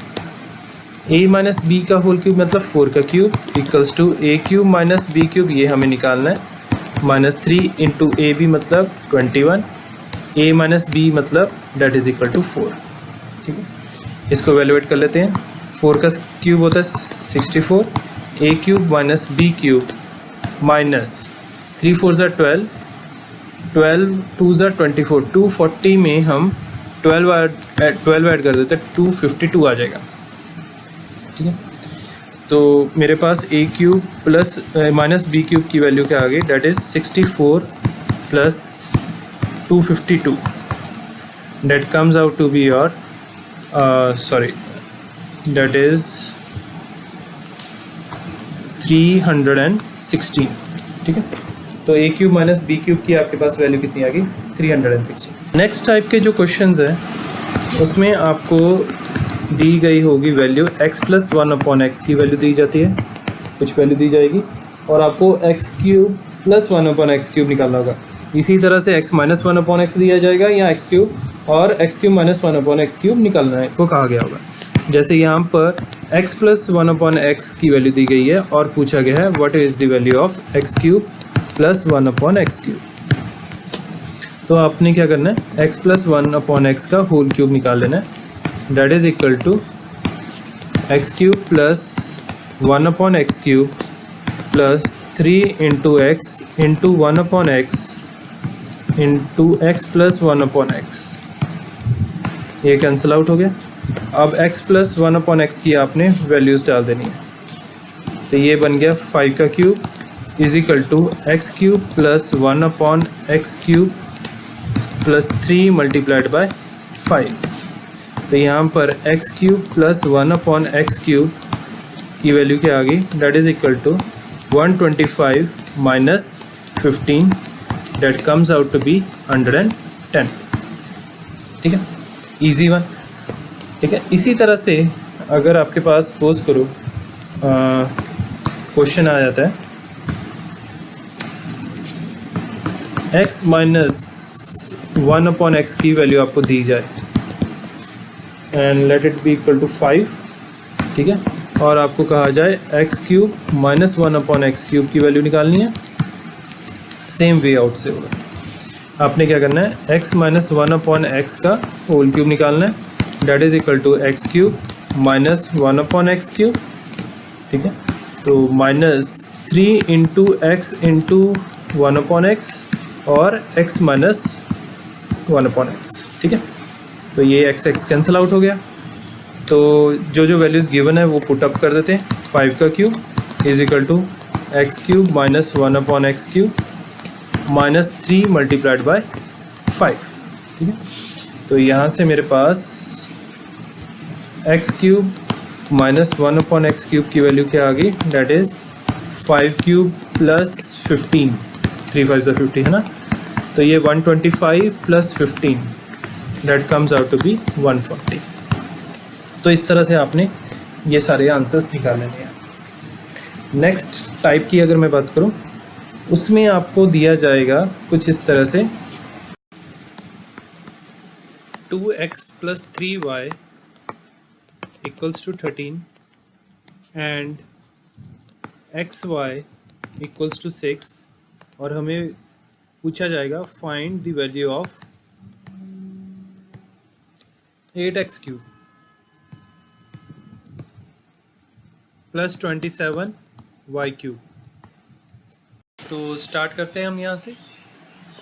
A minus b का होल क्यूब मतलब 4 का cube equals to a cube minus b cube, ये हमें निकालना है, माइनस 3 इंटू ए बी मतलब 21, ए माइनस बी मतलब डैट इज़ इक्वल टू 4। ठीक है, इसको वैल्यूएट कर लेते हैं। 4 का क्यूब होता है 64, a cube minus b cube minus 3 4 ज़ा 12, 12 2 ज़ा 24, 240 में हम 12 ऐड कर देते हैं, 252 आ जाएगा। ठीक है, तो मेरे पास a cube plus minus b cube की वैल्यू क्या आ गई, that is 64 plus 252, that comes out to be your that is 316। ठीक है, तो a cube minus b cube की आपके पास वैल्यू कितनी आ गई, 316। नेक्स्ट टाइप के जो क्वेश्चंस हैं उसमें आपको दी गई होगी वैल्यू x प्लस 1/x की वैल्यू दी जाती है, कुछ वैल्यू दी जाएगी, और आपको x cube plus 1/x cube निकालना होगा। इसी तरह से x माइनस 1/x दिया जाएगा या x क्यूब, और x cube minus 1/x cube निकालना है को कहा गया होगा। जैसे यहाँ पर x प्लस 1/x की वैल्यू दी गई है और पूछा गया है what is the value of x cube plus 1/x cube. तो आपने क्या करना है, x प्लस 1/x का होल क्यूब निकाल लेना है, that is equal to x cube plus 1/x cube plus 3 into x into 1/x into x plus 1/x, ये कैंसिल आउट हो गया। अब x प्लस 1/x की आपने वैल्यूज़ डाल देनी है, तो ये बन गया 5 का cube is equal to x cube plus 1/x cube plus 3 multiplied by 5। तो यहाँ पर x cube plus 1/x cube की वैल्यू क्या आ गई, that is equal to 125 minus 15, that comes out to be 110। ठीक है, इजी वन। ठीक है, इसी तरह से अगर आपके पास सपोज करो क्वेश्चन आ जाता है x माइनस 1/x की वैल्यू आपको दी जाए and let it be equal to 5। ठीक है, और आपको कहा जाए x cube minus 1/x cube की वैल्यू निकालनी है, सेम वे आउट से होगा। आपने क्या करना है, x माइनस 1/x का होल क्यूब निकालना है, that is equal to x cube minus 1/x cube. ठीक है, तो minus 3 into x into 1/x और x माइनस 1/x। ठीक है, तो ये x कैंसिल आउट हो गया। तो जो वैल्यूज़ गिवन है वो पुट अप कर देते हैं। 5 का cube is equal to x cube minus 1/x cube minus 3 multiplied by 5। ठीक है, तो यहाँ से मेरे पास x cube minus 1/x cube की वैल्यू क्या आ गई, डैट इज़ 5 क्यूब प्लस 15, 3 5 50 है ना। तो ये 125 plus 15 that comes out to be 140। तो इस तरह से आपने ये सारे आंसर्स निकाल लेने हैं। नेक्स्ट टाइप की अगर मैं बात करूं, उसमें आपको दिया जाएगा कुछ इस तरह से 2x plus 3y equals to 13 and xy equals to 6, और हमें पूछा जाएगा find the value of 8x cube plus 27y cube. तो स्टार्ट करते हैं हम यहाँ से।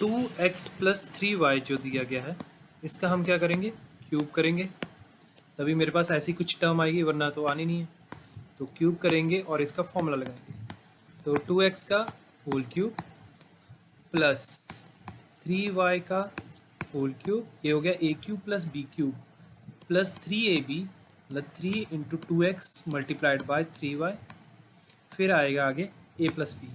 2x प्लस 3y जो दिया गया है, इसका हम क्या करेंगे, क्यूब करेंगे, तभी मेरे पास ऐसी कुछ टर्म आएगी, वरना तो आनी नहीं है। तो क्यूब करेंगे और इसका फॉर्मूला लगाएंगे। तो 2x का होल क्यूब प्लस 3y का होल क्यूब, ये हो गया a cube plus b cube plus 3ab, मतलब 3 into 2x multiplied by 3y, फिर आएगा आगे a प्लस b।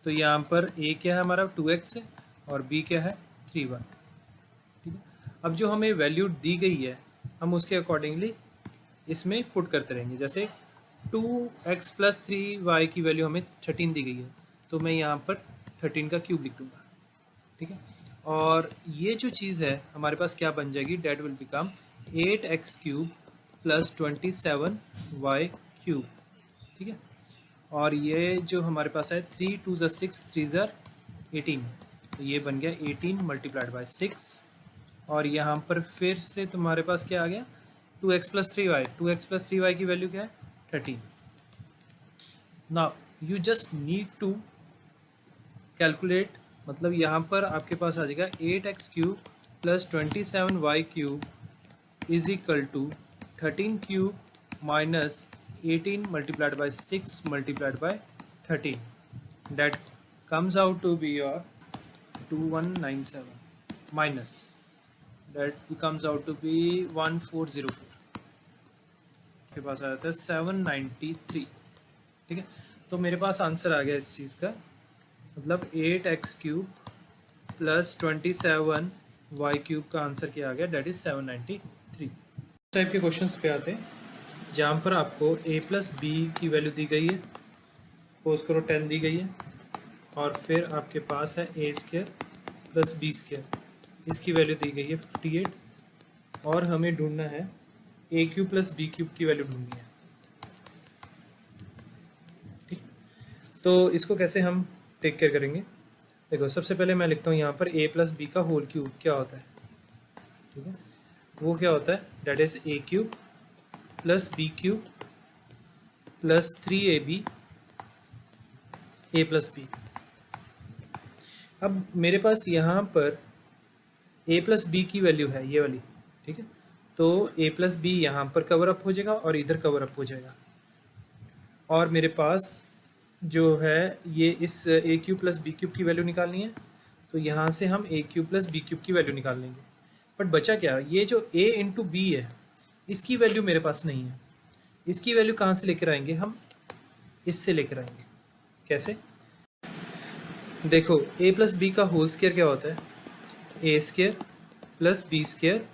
तो यहाँ पर a क्या है हमारा 2x है और b क्या है 3y। ठीक है, अब जो हमें वैल्यू दी गई है हम उसके अकॉर्डिंगली इसमें पुट करते रहेंगे। जैसे 2x प्लस 3y की वैल्यू हमें 13 दी गई है, तो मैं यहाँ पर 13 का क्यूब लिख दूँगा। ठीक है, और ये जो चीज़ है हमारे पास क्या बन जाएगी, that will become 8x cube plus 27y cube. ठीक है, और ये जो हमारे पास है 3 2 ज़ा 6 3 ज़ा 18, तो ये बन गया 18 मल्टीप्लाइड बाई 6, और यहाँ पर फिर से तुम्हारे पास क्या आ गया 2x plus 3y। 2x plus 3y की वैल्यू क्या है 13। Now you just need to calculate, मतलब यहाँ पर आपके पास आ जाएगा 8x cube plus 27y cube is equal to 13 cube minus 18 multiplied by 6 multiplied by 13, that comes out to be your 2197 minus that comes out to be 1404 के पास आ जाता है 793। ठीक है, तो मेरे पास आंसर आ गया इस चीज़ का, मतलब 8x cube plus 27y cube का आंसर क्या आ गया, डेट इज 793। टाइप के क्वेश्चंस पे आते हैं जहाँ पर आपको a प्लस बी की वैल्यू दी गई है, सपोज करो 10 दी गई है, और फिर आपके पास है a square plus B square, इसकी वैल्यू दी गई है 58, और हमें ढूंढना है a cube plus b cube की वैल्यू ढूंढनी है। ठीक, तो इसको कैसे हम टेक केयर करेंगे, देखो सबसे पहले मैं लिखता हूँ यहाँ पर a प्लस बी का होल क्यूब क्या होता है। ठीक है, वो क्या होता है, that is a cube plus b cube plus 3ab a plus b. अब मेरे पास यहाँ पर a प्लस बी की वैल्यू है ये वाली। ठीक है, तो a प्लस बी यहाँ पर कवर अप हो जाएगा और इधर कवर अप हो जाएगा, और मेरे पास जो है ये इस a cube plus b cube की वैल्यू निकालनी है, तो यहाँ से हम a cube plus b cube की वैल्यू निकाल लेंगे। बट बचा क्या, ये जो a इंटू बी है इसकी वैल्यू मेरे पास नहीं है। इसकी वैल्यू कहाँ से लेकर आएंगे, हम इससे लेकर आएंगे। कैसे, देखो a प्लस बी का होल स्क्वायर क्या होता है, a square plus B square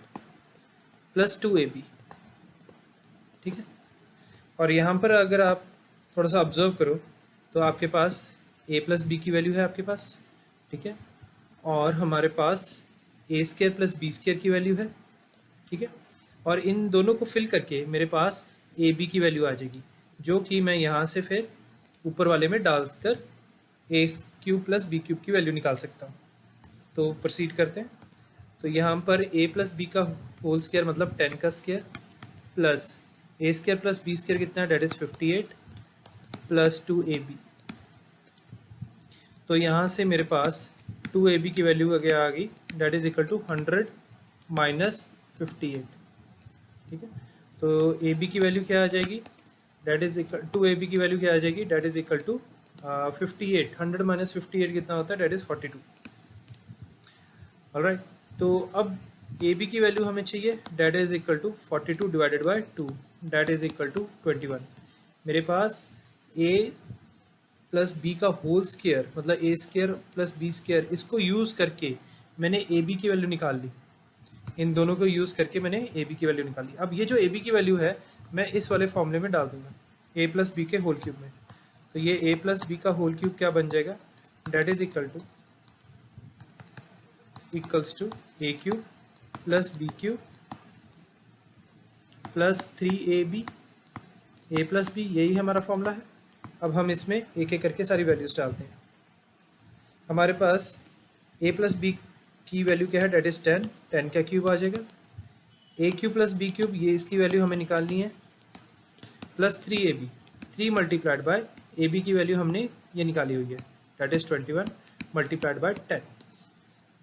plus 2ab। ठीक है, और यहाँ पर अगर आप थोड़ा सा ऑब्जर्व करो तो आपके पास a प्लस बी की वैल्यू है आपके पास। ठीक है, और हमारे पास a square plus B square की वैल्यू है। ठीक है, और इन दोनों को फिल करके मेरे पास ए बी की वैल्यू आ जाएगी, जो कि मैं यहाँ से फिर ऊपर वाले में डालकर ए क्यूब प्लस बी क्यूब की वैल्यू निकाल सकता हूँ। तो प्रोसीड करते हैं। तो यहाँ पर a प्लस बी का होल स्क्वायर मतलब 10 का स्क्वायर प्लस ए स्क्वायर प्लस बी स्क्वायर कितना है, डेट इज़ 58 प्लस 2ab। तो यहाँ से मेरे पास 2ab की वैल्यू आ गई, that is equal to 100 minus 58। ठीक है, तो ए बी की वैल्यू क्या आ जाएगी, that is equal to a b की वैल्यू क्या आ जाएगी, that is equal to 58। 100 minus 58 कितना होता है, डेट इज 42। ऑलराइट, तो अब ए बी की वैल्यू हमें चाहिए, that is equal to 42 divided by 2, that is equal to 21। मेरे पास ए प्लस बी का होल स्क्वायर मतलब a square plus B square, इसको यूज़ करके मैंने ए बी की वैल्यू निकाल ली। इन दोनों को यूज़ करके मैंने ए बी की वैल्यू निकाली। अब ये जो ए बी की वैल्यू है मैं इस वाले फॉर्मूले में डाल दूंगा, ए प्लस बी के होल क्यूब में। तो ये ए प्लस बी का होल क्यूब क्या बन जाएगा, that is equals to a cube plus b cube plus 3ab a plus b, यही हमारा फॉर्मूला है। अब हम इसमें एक एक करके सारी वैल्यूज़ डालते हैं। हमारे पास ए प्लस बी की वैल्यू क्या है, डेट इज़ 10, 10 का क्यूब आ जाएगा। A cube plus b cube, ये इसकी वैल्यू हमें निकालनी है, plus 3ab, 3 multiplied by a b की वैल्यू हमने ये निकाली हुई है, डेट इज़ 21 मल्टीप्लाइड बाय 10।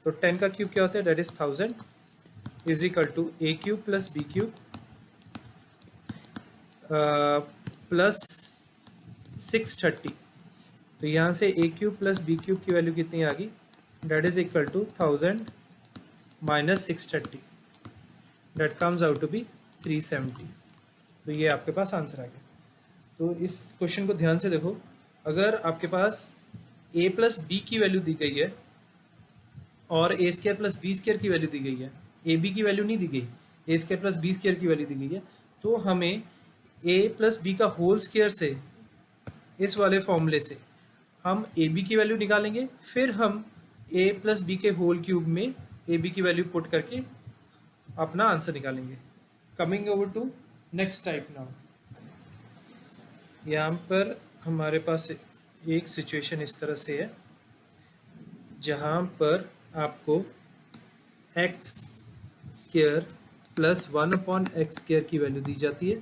तो 10 का क्यूब क्या होता है, that is 1000 is equal to a cube plus b cube plus 630। तो यहाँ से a cube plus b cube की वैल्यू कितनी आ गई, that is equal to 1000 minus 630, that comes out to be 370। तो ये आपके पास आंसर आ गया। तो इस क्वेश्चन को ध्यान से देखो, अगर आपके पास ए प्लस बी की वैल्यू दी गई है और ए स्क्वायर प्लस बी स्क्वायर की वैल्यू दी गई है, ए बी की वैल्यू नहीं दी गई, ए स्क्वायर प्लस बी स्क्वायर की वैल्यू दी गई है, तो हमें ए प्लस बी का होल स्क्वायर से, इस वाले फॉर्मूले से हम ए बी की वैल्यू निकालेंगे, फिर हम ए प्लस बी के होल क्यूब में ए बी की वैल्यू पुट करके अपना आंसर निकालेंगे। Coming over to next type now, यहाँ पर हमारे पास एक सिचुएशन इस तरह से है जहाँ पर आपको x square plus 1/x square की वैल्यू दी जाती है,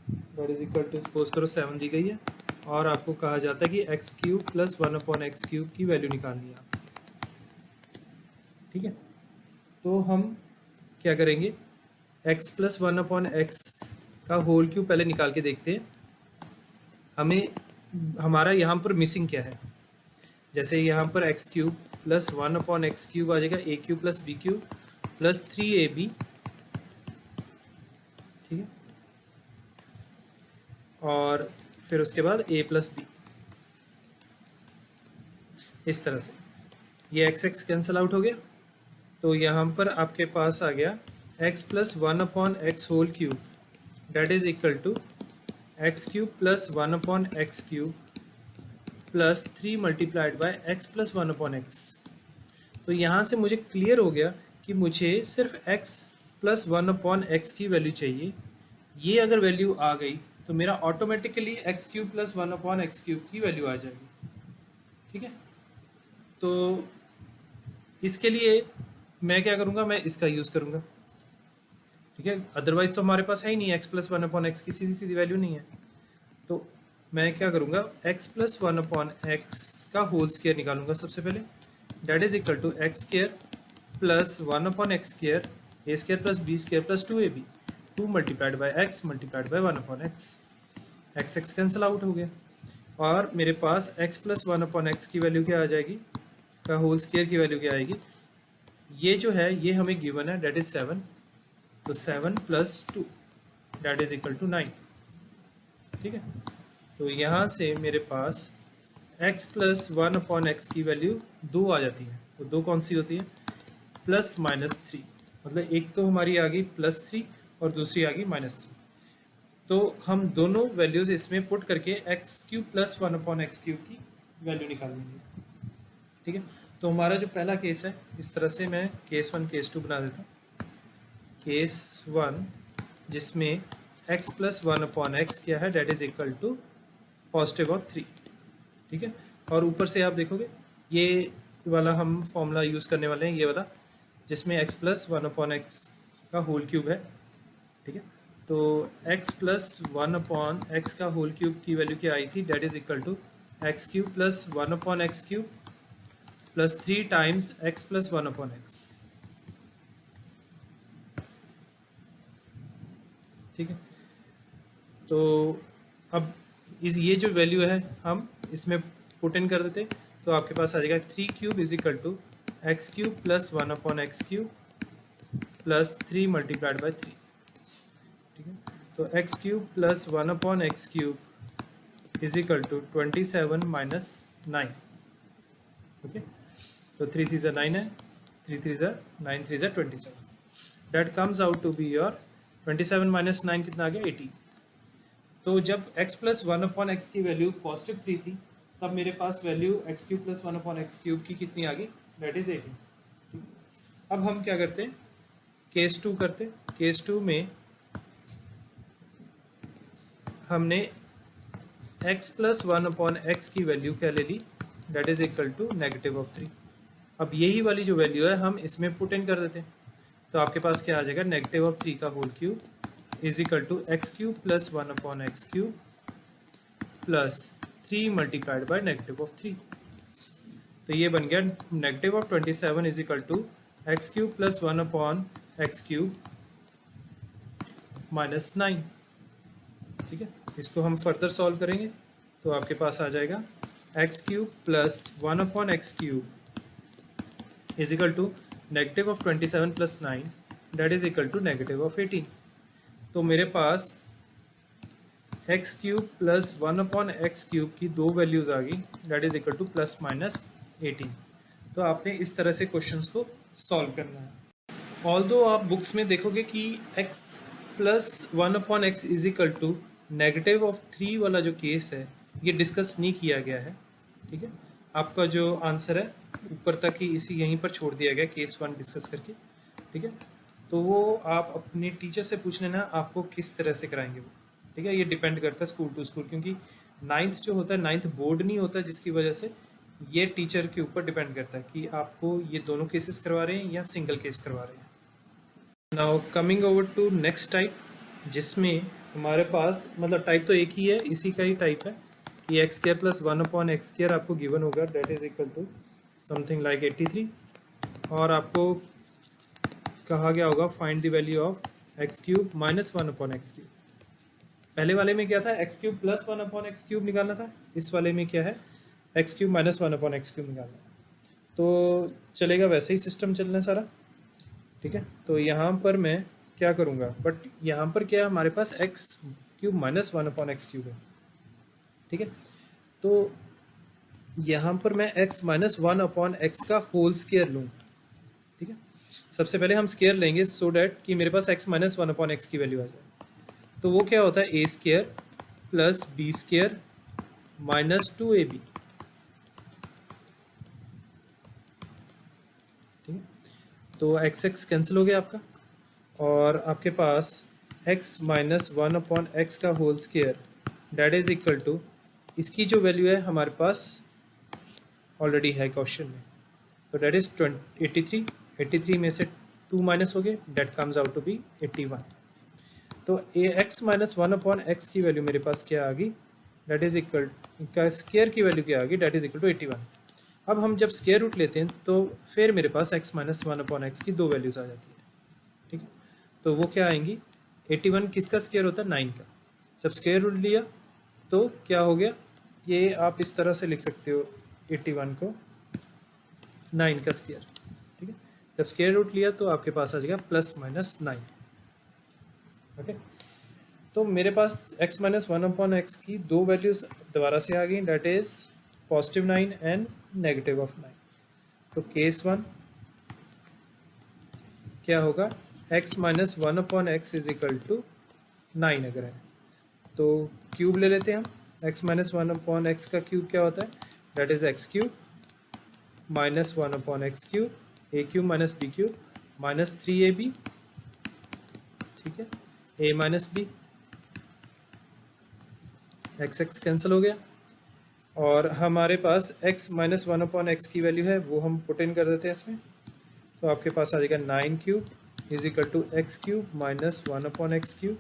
that is equal to, suppose करो 7 दी गई है, और आपको कहा जाता है कि x cube plus 1/x cube की वैल्यू निकालनी है आपको। ठीक है, तो हम क्या करेंगे, x प्लस 1/x का होल क्यूब पहले निकाल के देखते हैं। हमें हमारा यहाँ पर मिसिंग क्या है, जैसे यहाँ पर x cube plus 1/x cube आ जाएगा, a cube plus b cube plus 3ab, ठीक है, और फिर उसके बाद a प्लस बी, इस तरह से ये एक्स एक्स कैंसिल आउट हो गया। तो यहाँ पर आपके पास आ गया x plus 1/x whole cube, that is equal to x cube plus 1/x cube plus 3 multiplied by x plus 1/x। तो यहाँ से मुझे क्लियर हो गया कि मुझे सिर्फ x प्लस 1/x की वैल्यू चाहिए। ये अगर वैल्यू आ गई तो मेरा automatically x cube plus 1/x cube की वैल्यू आ जाएगी। ठीक है, तो इसके लिए मैं क्या करूँगा, मैं इसका यूज़ करूँगा। ठीक है, अदरवाइज तो हमारे पास है ही नहीं, एक्स प्लस 1/x की सीधी सीधी वैल्यू नहीं है। तो मैं क्या करूँगा, x प्लस 1/x का होल स्क्वायर निकालूंगा सबसे पहले, that is equal to x square plus 1/x square a square plus B square plus 2ab, 2 multiplied by x multiplied by 1/x, x x cancel out हो गया, और मेरे पास x प्लस 1/x की वैल्यू क्या आ जाएगी, का होल स्क्वायर की वैल्यू क्या आएगी, ये जो है ये हमें गिवन है, डेट इज 7, तो 7 plus 2 that is equal to 9। ठीक है, तो यहाँ से मेरे पास x प्लस 1/x की वैल्यू 2 आ जाती है। तो 2 कौन सी होती है, प्लस माइनस 3, मतलब एक तो हमारी आ गई प्लस 3 और दूसरी आ गई माइनस 3। तो हम दोनों वैल्यूज़ इसमें पुट करके x cube plus 1/x cube की वैल्यू निकाल लेंगे। ठीक है, तो हमारा जो पहला केस है, इस तरह से मैं केस 1 केस 2 बना देता हूँ। केस 1 जिसमें x प्लस 1/x क्या है, that is equal to positive of 3। ठीक है, और ऊपर से आप देखोगे ये वाला हम फॉर्मूला यूज़ करने वाले हैं, ये वाला जिसमें x प्लस 1/x का होल क्यूब है। ठीक है, तो x प्लस 1/x का होल क्यूब की वैल्यू क्या आई थी, that is equal to x cube plus 1/x cube plus 3 times x plus 1/x। ठीक है, तो अब ये जो वैल्यू है हम इसमें पुट इन कर देते, तो आपके पास आ जाएगा 3 cube is equal to x cube plus 1/x cube plus 3 multiplied by 3। ठीक है, तो x cube plus 1/x cube is equal to 27 minus 9। Okay, तो 3 3 9 है, 3 3 9, 3 27। That comes out to be your 27 minus 9 कितना आ गया 18। तो जब x plus one upon x की वैल्यू पॉजिटिव 3 थी, तब मेरे पास value x cube plus one upon x cube की कितनी आ गई, दैट इज 18। अब हम क्या करते हैं, केस 2 करते। केस 2 में हमने x plus one upon x की वैल्यू क्या ले ली, that is equal to negative of 3। अब यही वाली जो वैल्यू है हम इसमें पुट इन कर देते हैं, तो आपके पास क्या आ जाएगा, नेगेटिव ऑफ 3 का whole cube is equal to x cube plus one upon x cube plus 3 multiplied by negative of 3। तो ये बन गया negative of 27 is equal to x cube plus one upon x cube minus 9। ठीक है, इसको हम फर्दर सॉल्व करेंगे तो आपके पास आ जाएगा x cube plus one upon x cube is equal to negative of 27 plus 9 that is equal to negative of 18। तो मेरे पास x cube plus one upon x cube की दो वैल्यूज़ आ गई, that is equal to plus minus 18। तो आपने इस तरह से क्वेश्चंस को सॉल्व करना है। ऑल्दो आप बुक्स में देखोगे कि x plus one upon x is equal to negative of 3 वाला जो केस है ये डिस्कस नहीं किया गया है। ठीक है, आपका जो आंसर है ऊपर तक ही इसी यहीं पर छोड़ दिया गया केस 1 डिस्कस करके। ठीक है, तो वो आप अपने टीचर से पूछ लेना आपको किस तरह से कराएंगे वो। ठीक है, ये डिपेंड करता है स्कूल टू स्कूल, क्योंकि 9th जो होता है 9th बोर्ड नहीं होता, जिसकी वजह से ये टीचर के ऊपर डिपेंड करता है कि आपको ये दोनों केसेस करवा रहे हैं या सिंगल केस करवा रहे हैं। Now coming over to next type, जिसमें हमारे पास मतलब टाइप तो एक ही है, इसी का ही टाइप है कि x square plus one upon x square आपको गिवन होगा, that is equal to something like 83, और आपको कहा गया होगा find the value of x cube minus one upon x cube. पहले वाले में क्या था, x cube plus one upon x cube निकालना था, इस वाले में क्या है, x cube minus one upon x cube निकालना है। तो चलेगा वैसे ही सिस्टम चलना है सारा। ठीक है, तो यहाँ पर मैं क्या करूँगा, बट यहाँ पर क्या है, हमारे पास x cube minus one upon x cube है। ठीक है, तो यहाँ पर मैं x minus one upon x का होल स्क्वायर लूँगा। ठीक है, सबसे पहले हम स्क्वायर लेंगे सो डैट कि मेरे पास x minus one upon x की वैल्यू आ जाए। तो वो क्या होता है, a square plus B square minus 2ab। ठीक है, तो एक्स एक्स कैंसिल हो गया आपका, और आपके पास x minus one upon x का whole square that is equal to, इसकी जो वैल्यू है हमारे पास ऑलरेडी है क्वेश्चन में, तो डैट इज 83। 83 में से 2 माइनस हो गए, that comes out to be 81। तो a x minus one upon x की वैल्यू मेरे पास क्या आ गई, डैट इज इक्वल का स्क्वायर की वैल्यू क्या आ गई, डैट इज इक्वल टू 81। अब हम जब स्क्वायर रूट लेते हैं तो फिर मेरे पास x minus one upon x की दो वैल्यूज़ आ जाती है। ठीक है, तो वो क्या आएंगी, 81 किसका स्क्वायर होता है, 9 का। जब स्क्वायर रूट लिया तो क्या हो गया, ये आप इस तरह से लिख सकते हो 81 को 9 का स्क्वायर। ठीक है, जब स्क्वायर रूट लिया तो आपके पास आ जाएगा प्लस माइनस 9। ओके, तो मेरे पास x minus one upon x की दो वैल्यूज दोबारा से आ गई, that is positive 9 and negative of 9। तो केस 1 क्या होगा, x minus one upon x is equal to 9 अगर है तो क्यूब ले लेते हैं हम। x minus one upon x का क्यूब क्या होता है, that is x cube minus one upon x cube, a cube minus b cube minus 3ab। ठीक है, a minus b, x x cancel हो गया, और हमारे पास x minus one upon x की वैल्यू है वो हम पुट इन कर देते हैं इसमें। तो आपके पास आ जाएगा 9 cube is equal to x cube minus one upon x cube.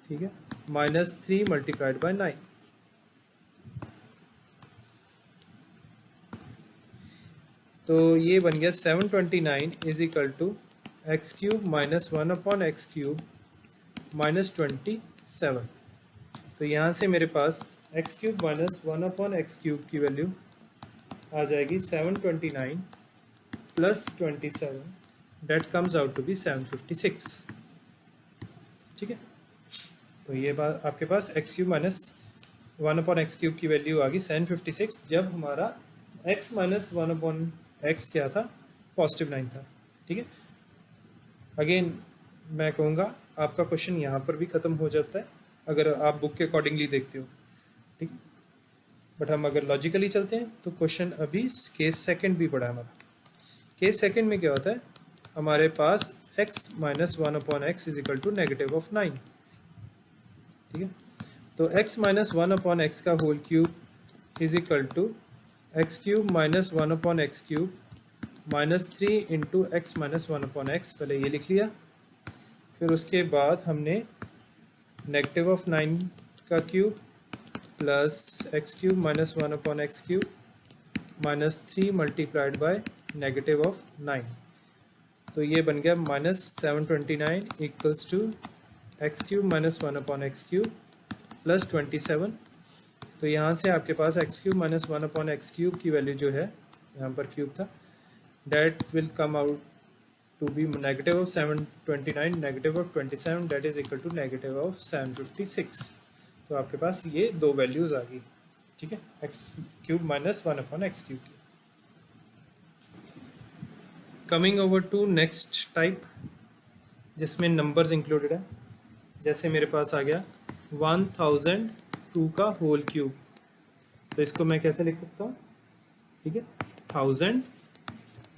ठीक है, माइनस 3 मल्टीप्लाइड बाई 9। तो ये बन गया 729 is equal to x cube minus one upon x cube minus 27। तो यहाँ से मेरे पास x cube minus one upon x cube की वैल्यू आ जाएगी 729 plus 27, that comes out to be 756। ठीक है, तो ये बात आपके पास एक्स क्यूब माइनस 1/x³ की वैल्यू आ गई 756 जब हमारा x माइनस 1/x क्या था, +9 था। ठीक है, अगेन मैं कहूँगा आपका क्वेश्चन यहाँ पर भी ख़त्म हो जाता है अगर आप बुक के अकॉर्डिंगली देखते हो। ठीक है, बट हम अगर लॉजिकली चलते हैं तो क्वेश्चन अभी केस सेकंड भी पड़ा है हमारा। केस सेकंड में क्या होता है, हमारे पास x minus 1/x is equal to -9। ठीक है, तो x माइनस 1/x का whole cube is equal to x³ minus 1/x³ -3 into x minus 1/x, पहले ये लिख लिया। फिर उसके बाद हमने -9 का cube plus x³ minus 1/x³ -3 multiplied bye -9, तो ये बन गया -729 equals to x³ minus 1/x³ plus 27। तो यहाँ से आपके पास x³ माइनस 1/x³ की वैल्यू जो है, यहाँ पर क्यूब था, that will come out to be -729 -27, that is equal to -756। तो आपके पास ये दो वैल्यूज़ आ गई। ठीक है, x³ माइनस 1/x³ की। Coming over to next type जिसमें नंबर्स इंक्लूडेड है। जैसे मेरे पास आ गया 1002 का होल क्यूब, तो इसको मैं कैसे लिख सकता हूँ? ठीक है, 1000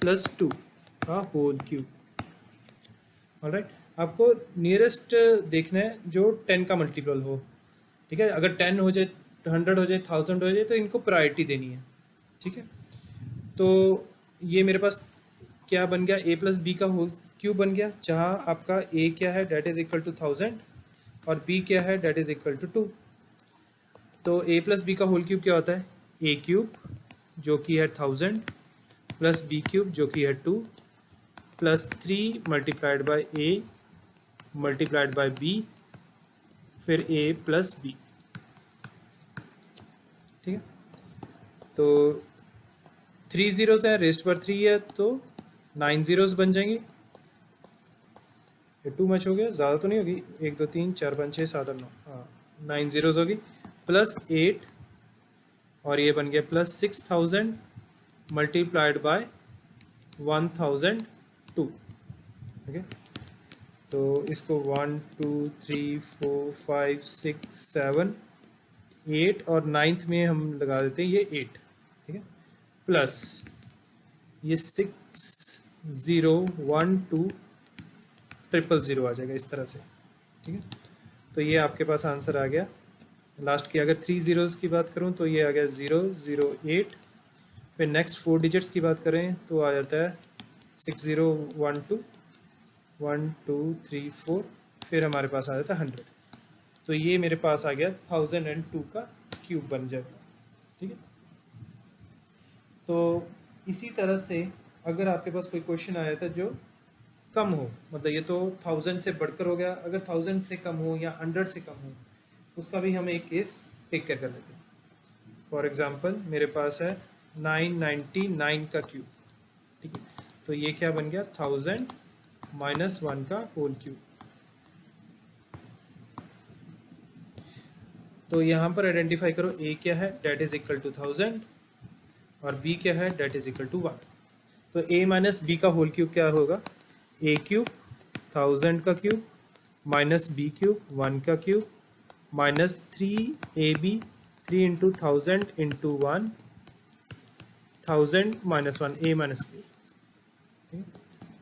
प्लस 2 का होल क्यूब। ऑलराइट, आपको नियरेस्ट देखना है जो 10 का मल्टीपल हो। ठीक है, अगर 10 हो जाए, 100 हो जाए, 1000 हो जाए, तो इनको प्रायोरिटी देनी है। ठीक है, तो ये मेरे पास क्या बन गया, a प्लस बी का होल क्यूब बन गया, जहाँ आपका a क्या है, डेट इज इक्वल टू 1000, और b क्या है, डेट इज इक्वल टू 2। तो a प्लस बी का होल क्यूब क्या होता है, a³ जो कि है 1000 प्लस b³ जो कि है 2 plus 3 multiplied bye a multiplied by b, फिर a प्लस b। ठीक है, तो 3 जीरोस है, रेस्ट पर 3 है, तो 9 जीरोस बन जाएंगे। ये टू मच हो गया, ज़्यादा तो नहीं होगी, 1 2 3 4 5 6 7 8 9, हाँ 9 जीरोस होगी, प्लस 8, और ये बन गया प्लस 6000 मल्टीप्लाइड बाय 1002। ठीक है, तो इसको 1 2 3 4 5 6 7 8 और 9th में हम लगा देते हैं ये 8। ठीक है, प्लस ये 6 0 1 2 000 आ जाएगा इस तरह से। ठीक है, तो ये आपके पास आंसर आ गया। लास्ट की अगर 3 जीरोज़ की बात करूं तो ये आ गया 0 0 8। फिर नेक्स्ट 4 डिजिट्स की बात करें तो आ जाता है 6 0 1 2 1 2 3 4, फिर हमारे पास आ जाता है 100। तो ये मेरे पास आ गया 1002 का क्यूब बन जाता। ठीक है, तो इसी तरह से अगर आपके पास कोई क्वेश्चन आया था जो कम हो, मतलब ये तो 1000 से बढ़कर हो गया, अगर 1000 से कम हो या 100 से कम हो, उसका भी हम एक केस टेक कर लेते हैं। फॉर एग्जांपल मेरे पास है 999 का क्यूब। ठीक है, तो ये क्या बन गया, 1000 माइनस 1 का होल क्यूब। तो यहाँ पर आइडेंटिफाई करो a क्या है, डेट इज इक्वल टू 1000, और b क्या है, डेट इज इक्वल टू 1। तो a माइनस बी का होल क्यूब क्या होगा, a³ 1000 का क्यूब माइनस b³ 1 का cube minus 3ab 3 into 1000 into 1 1000 minus 1 a minus b।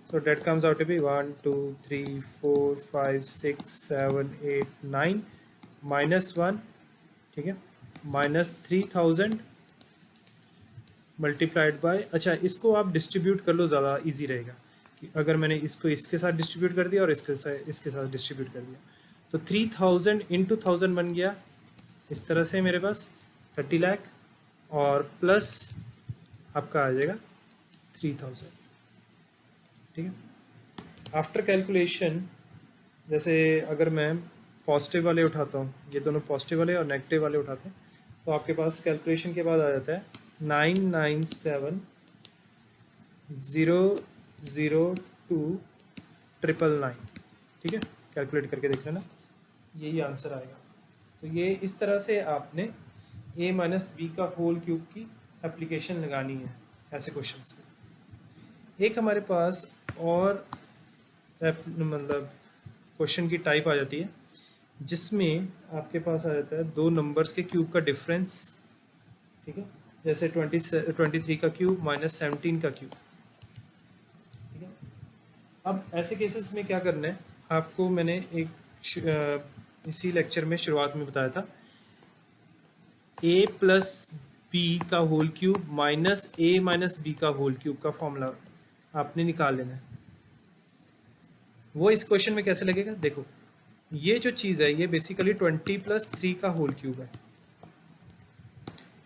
So that comes out to be 1 2 3 4 5 6 7 8 9 minus 1। ठीक है, माइनस 3000 मल्टीप्लाइड बाय, अच्छा इसको आप डिस्ट्रीब्यूट कर लो, ज़्यादा इजी रहेगा कि अगर मैंने इसको इसके साथ डिस्ट्रीब्यूट कर दिया और इसके साथ डिस्ट्रीब्यूट कर दिया, तो 3000 इंटू 1000 बन गया इस तरह से मेरे पास 30 लाख, और प्लस आपका आ जाएगा 3000। ठीक है, आफ्टर कैलकुलेशन जैसे अगर मैं पॉजिटिव वाले उठाता हूँ, ये दोनों पॉजिटिव वाले और नेगेटिव वाले उठाते हैं, तो आपके पास कैलकुलेशन के बाद आ जाता है 997,002,999। ठीक है, कैलकुलेट करके देख लेना, यही आंसर आएगा। तो ये इस तरह से आपने ए माइनस बी का होल क्यूब की एप्लीकेशन लगानी है ऐसे क्वेश्चंस में। एक हमारे पास और मतलब क्वेश्चन की टाइप आ जाती है जिसमें आपके पास आ जाता है दो नंबर्स के क्यूब का डिफरेंस, ठीक है, जैसे 23 का क्यूब माइनस 17 का क्यूब, ठीक है। अब ऐसे केसेस में क्या करना है आपको, मैंने इसी लेक्चर में शुरुआत में बताया था, ए प्लस बी का होल क्यूब माइनस ए माइनस बी का होल क्यूब का फॉर्मूला आपने निकाल लेना है। वो इस क्वेश्चन में कैसे लगेगा, देखो ये जो चीज़ है ये बेसिकली 20+3 का होल क्यूब है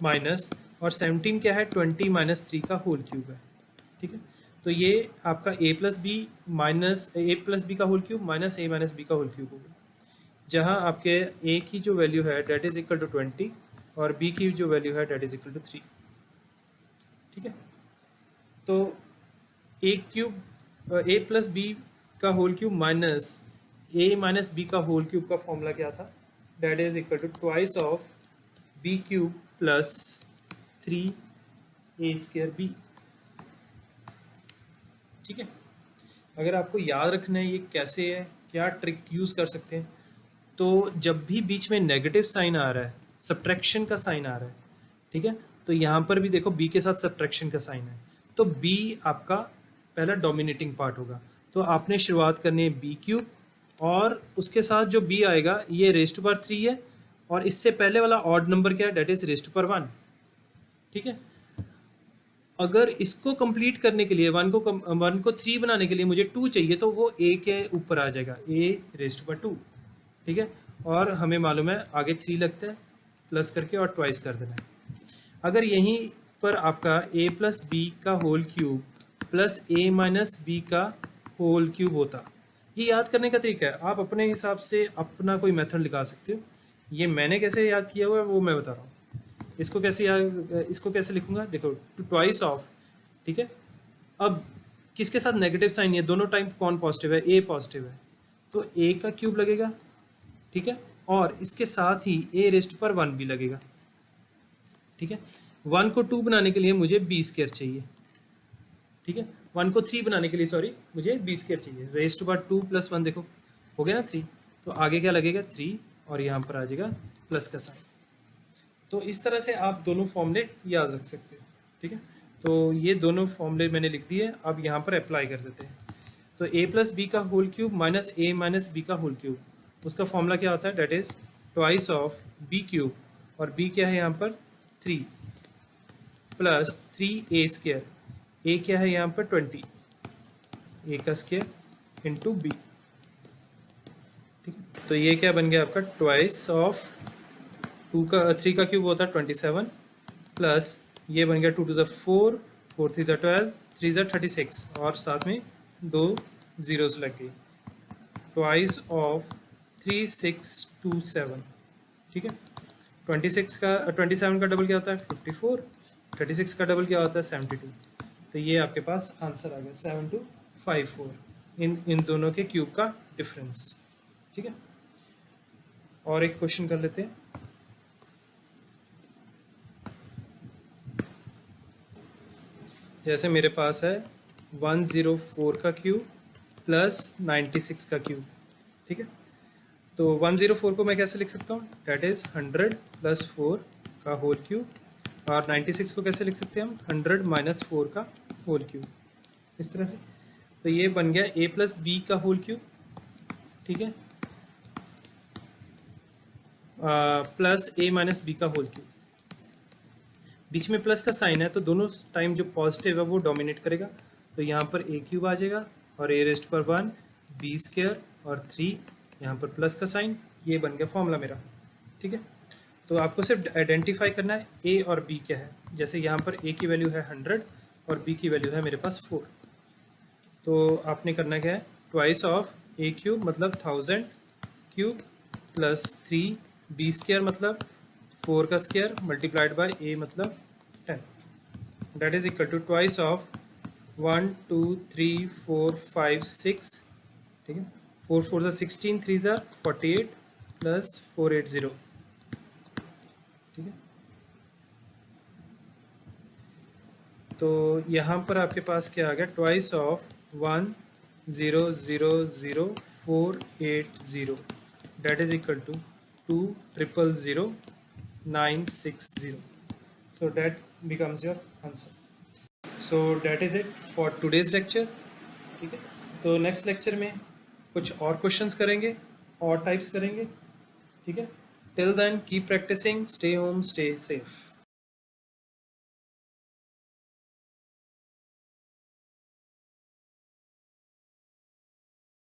माइनस, और 17 क्या है, 20 - 3 का होल क्यूब है, ठीक है। तो ये आपका a प्लस बी का whole cube minus a minus b का होल क्यूब होगा, जहाँ आपके a की जो वैल्यू है डेट इज इक्वल टू 20 और b की जो वैल्यू है डेट इज इक्वल टू 3, ठीक है। तो a प्लस बी का whole cube minus a minus b का होल क्यूब का फॉर्मूला क्या था, that is equal to twice of b cube plus 3a² b, ठीक है। अगर आपको याद रखना है ये कैसे है, क्या ट्रिक यूज़ कर सकते हैं, तो जब भी बीच में नेगेटिव साइन आ रहा है, सब्ट्रैक्शन का साइन आ रहा है, ठीक है, तो यहाँ पर भी देखो b के साथ सब्ट्रैक्शन का साइन है, तो b आपका पहला डोमिनेटिंग पार्ट होगा। तो आपने शुरुआत करनी है बी क्यूब, और उसके साथ जो b आएगा ये रेज़ टू पावर 3 है, और इससे पहले वाला ऑड नंबर क्या है, that is raise to power 1, ठीक है। अगर इसको कंप्लीट करने के लिए वन को 3 बनाने के लिए मुझे 2 चाहिए, तो वो a के ऊपर आ जाएगा, a रेज़ टू पावर 2, ठीक है। और हमें मालूम है आगे 3 लगता है, प्लस करके और ट्वाइस कर देना है। अगर यहीं पर आपका a प्लस बी का whole cube plus a minus b का होल क्यूब होता, ये याद करने का तरीका है, आप अपने हिसाब से अपना कोई मेथड लगा सकते हो। ये मैंने कैसे याद किया हुआ है वो मैं बता रहा हूँ। इसको कैसे लिखूंगा, देखो ट्वाइस ऑफ, ठीक है। अब किसके साथ नेगेटिव साइन है, दोनों टाइम कौन पॉजिटिव है, ए पॉजिटिव है, तो ए का क्यूब लगेगा, ठीक है, और इसके साथ ही ए रेस्ट पर 1 भी लगेगा, ठीक है। 1 को 2 बनाने के लिए मुझे b² चाहिए, ठीक है। 1 को 3 बनाने के लिए सॉरी मुझे b² चाहिए, रेस्ट पर 2 + 1 देखो हो गया ना 3, तो आगे क्या लगेगा 3, और यहाँ पर आ जाएगा प्लस का साइन। तो इस तरह से आप दोनों फॉर्मूले याद रख सकते हो, ठीक है। तो ये दोनों फॉर्मूले मैंने लिख दिए, अब यहाँ पर अप्लाई कर देते हैं। तो a प्लस बी का whole cube minus a minus b का होल क्यूब, उसका फॉर्मूला क्या होता है, that is twice of b cube, और b क्या है यहाँ पर 3 प्लस 3a², a क्या है यहाँ पर 20, a का स्क्वायर इंटू b, ठीक है। तो ये क्या बन गया आपका, ट्वाइस ऑफ 3 का क्यूब होता है 27, प्लस ये बन गया 2 × 4, 4 × 3 = 12, 3 × 36, और साथ में 2 zeros लग गई, ट्वाइस ऑफ 3627, ठीक है। 27 का डबल क्या होता है 54, 36 का डबल क्या होता है 72, तो ये आपके पास आंसर आ गया 7254, इन दोनों के क्यूब का डिफरेंस, ठीक है। और एक क्वेश्चन कर लेते हैं। जैसे मेरे पास है 104 का क्यूब प्लस 96 का क्यूब, ठीक है। तो 104 को मैं कैसे लिख सकता हूँ, डेट इज़ 100 + 4 का होल क्यूब, और 96 को कैसे लिख सकते हैं हम, 100 - 4 का होल क्यूब, इस तरह से। तो ये बन गया a प्लस बी का होल क्यूब, ठीक है, प्लस a माइनस बी का होल क्यूब, बीच में प्लस का साइन है तो दोनों टाइम जो पॉजिटिव है वो डोमिनेट करेगा, तो यहाँ पर a³ आ जाएगा, और a⁻1 b² और 3, यहाँ पर प्लस का साइन, ये बन गया फॉर्मूला मेरा, ठीक है। तो आपको सिर्फ आइडेंटिफाई करना है a और b क्या है, जैसे यहाँ पर a की वैल्यू है 100 और b की वैल्यू है मेरे पास 4, तो आपने करना क्या है, ट्वाइस ऑफ a³ मतलब 1000 क्यूब प्लस 3 b² मतलब 4 का स्क्वायर मल्टीप्लाइड बाय a मतलब 10, that is equal to twice of 1 2 3 4 5 6, ठीक है, 4 4 16, 3 48 प्लस 480, ठीक है। तो यहाँ पर आपके पास क्या आ गया, twice of 1,000,480 that is equal to 2,000,960. So that becomes your answer. So that is it for today's lecture. ठीक है, तो नेक्स्ट लेक्चर में कुछ और क्वेश्चंस करेंगे और टाइप्स करेंगे. ठीक है, till then keep practising, stay home, stay safe.